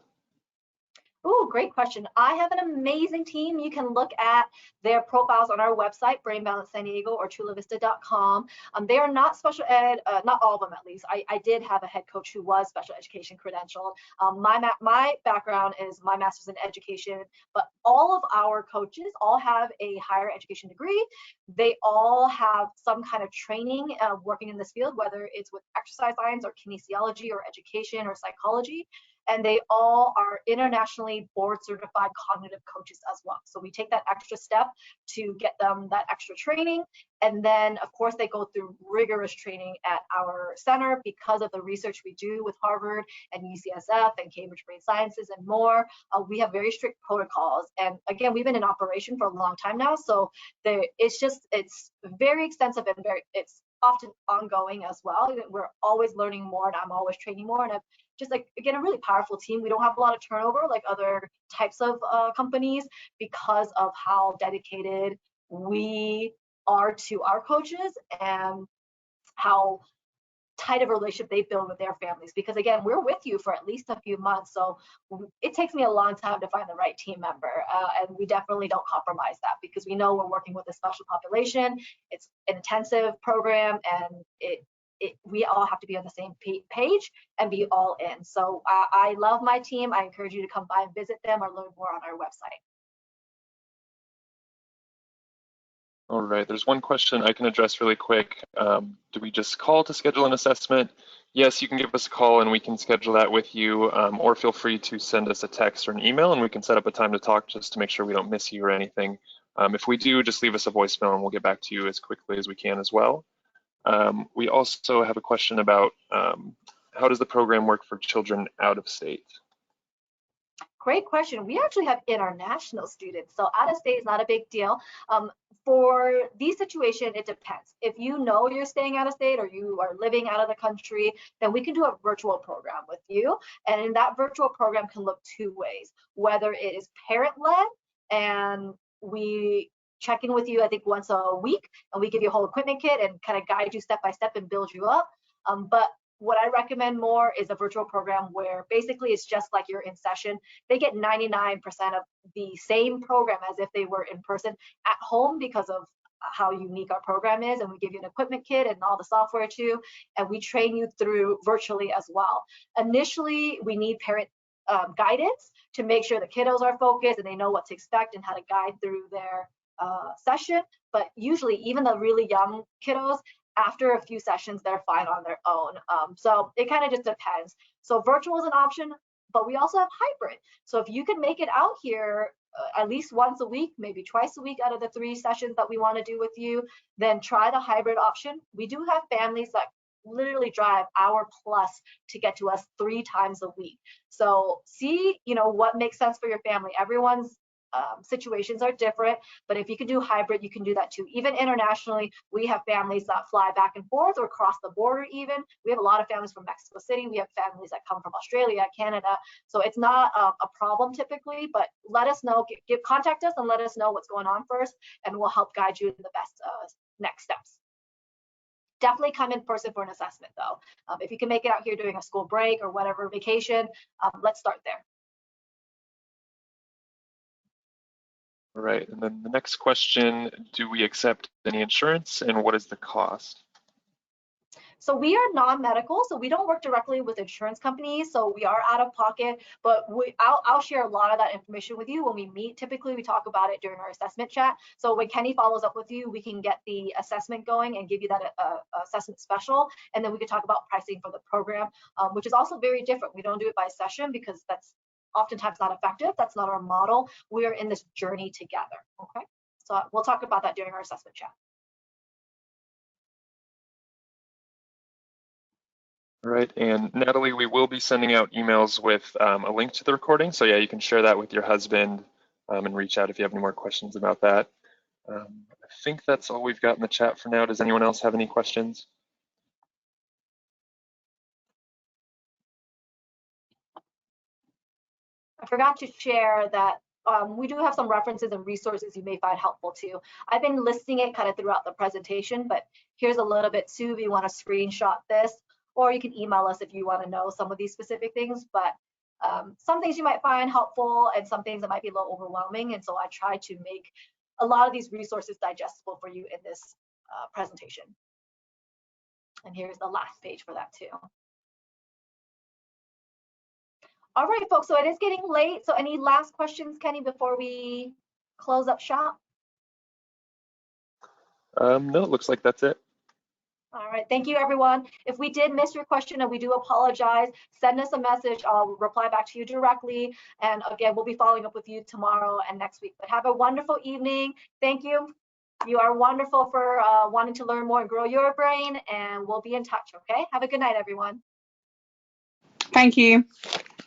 B: Oh, great question. I have an amazing team. You can look at their profiles on our website, Brain Balance San Diego or chulavista.com. They are not special ed, not all of them at least. I did have a head coach who was special education credentialed. My background is my master's in education, but all of our coaches all have a higher education degree. They all have some kind of training working in this field, whether it's with exercise science or kinesiology or education or psychology. And they all are internationally board certified cognitive coaches as well. So we take that extra step to get them that extra training. And then of course they go through rigorous training at our center because of the research we do with Harvard and UCSF and Cambridge Brain Sciences and more. We have very strict protocols. And again, we've been in operation for a long time now. So it's very extensive and it's often ongoing as well. We're always learning more and I'm always training more. And I've just again, a really powerful team. We don't have a lot of turnover like other types of companies because of how dedicated we are to our coaches and how tight of a relationship they build with their families, because again, we're with you for at least a few months. So it takes me a long time to find the right team member, and we definitely don't compromise that, because we know we're working with a special population. It's an intensive program, and we all have to be on the same page and be all in. So I love my team. I encourage you to come by and visit them or learn more on our website.
D: All right, there's one question I can address really quick. Do we just call to schedule an assessment? Yes, you can give us a call and we can schedule that with you, or feel free to send us a text or an email and we can set up a time to talk just to make sure we don't miss you or anything. If we do, just leave us a voicemail and we'll get back to you as quickly as we can as well. We also have a question about how does the program work for children out of state?
B: Great question. We actually have international students, so out of state is not a big deal. For these situations, it depends. If you know you're staying out of state or you are living out of the country, then we can do a virtual program with you. And in that virtual program can look two ways, whether it is parent-led and we check in with you, I think once a week, and we give you a whole equipment kit and kind of guide you step by step and build you up. But what I recommend more is a virtual program where basically it's just like you're in session. They get 99% of the same program as if they were in person at home, because of how unique our program is. And we give you an equipment kit and all the software too. And we train you through virtually as well. Initially, we need parent guidance to make sure the kiddos are focused and they know what to expect and how to guide through their session. But usually even the really young kiddos, after a few sessions, they're fine on their own. So it kind of just depends. So virtual is an option, but we also have hybrid. So if you can make it out here at least once a week, maybe twice a week out of the 3 sessions that we want to do with you, then try the hybrid option. We do have families that literally drive hour plus to get to us 3 times a week. So see, what makes sense for your family. Everyone's situations are different, but if you can do hybrid, you can do that too. Even internationally, we have families that fly back and forth or cross the border even. We have a lot of families from Mexico City. We have families that come from Australia, Canada. So it's not a problem typically, but let us know, contact us and let us know what's going on first, and we'll help guide you in the best next steps. Definitely come in person for an assessment though. If you can make it out here during a school break or whatever vacation, let's start there.
D: All right, and then the next question, do we accept any insurance and what is the cost?
B: So we are non-medical, so we don't work directly with insurance companies, so we are out of pocket, but I'll share a lot of that information with you when we meet. Typically, we talk about it during our assessment chat. So when Kenny follows up with you, we can get the assessment going and give you that assessment special, and then we can talk about pricing for the program, which is also very different. We don't do it by session because that's oftentimes not effective. That's not our model. We are in this journey together, okay? So we'll talk about that during our assessment chat.
D: All right, and Natalie, we will be sending out emails with a link to the recording. So yeah, you can share that with your husband and reach out if you have any more questions about that. I think that's all we've got in the chat for now. Does anyone else have any questions?
B: I forgot to share that we do have some references and resources you may find helpful too. I've been listing it kind of throughout the presentation, but here's a little bit too if you want to screenshot this, or you can email us if you want to know some of these specific things. But some things you might find helpful and some things that might be a little overwhelming. And so I try to make a lot of these resources digestible for you in this presentation. And here's the last page for that too. All right, folks, so it is getting late. So any last questions, Kenny, before we close up shop?
D: No, it looks like that's it.
B: All right, thank you, everyone. If we did miss your question, and we do apologize, send us a message. I'll reply back to you directly. And again, we'll be following up with you tomorrow and next week. But have a wonderful evening. Thank you. You are wonderful for wanting to learn more and grow your brain, and we'll be in touch, okay? Have a good night, everyone.
C: Thank you.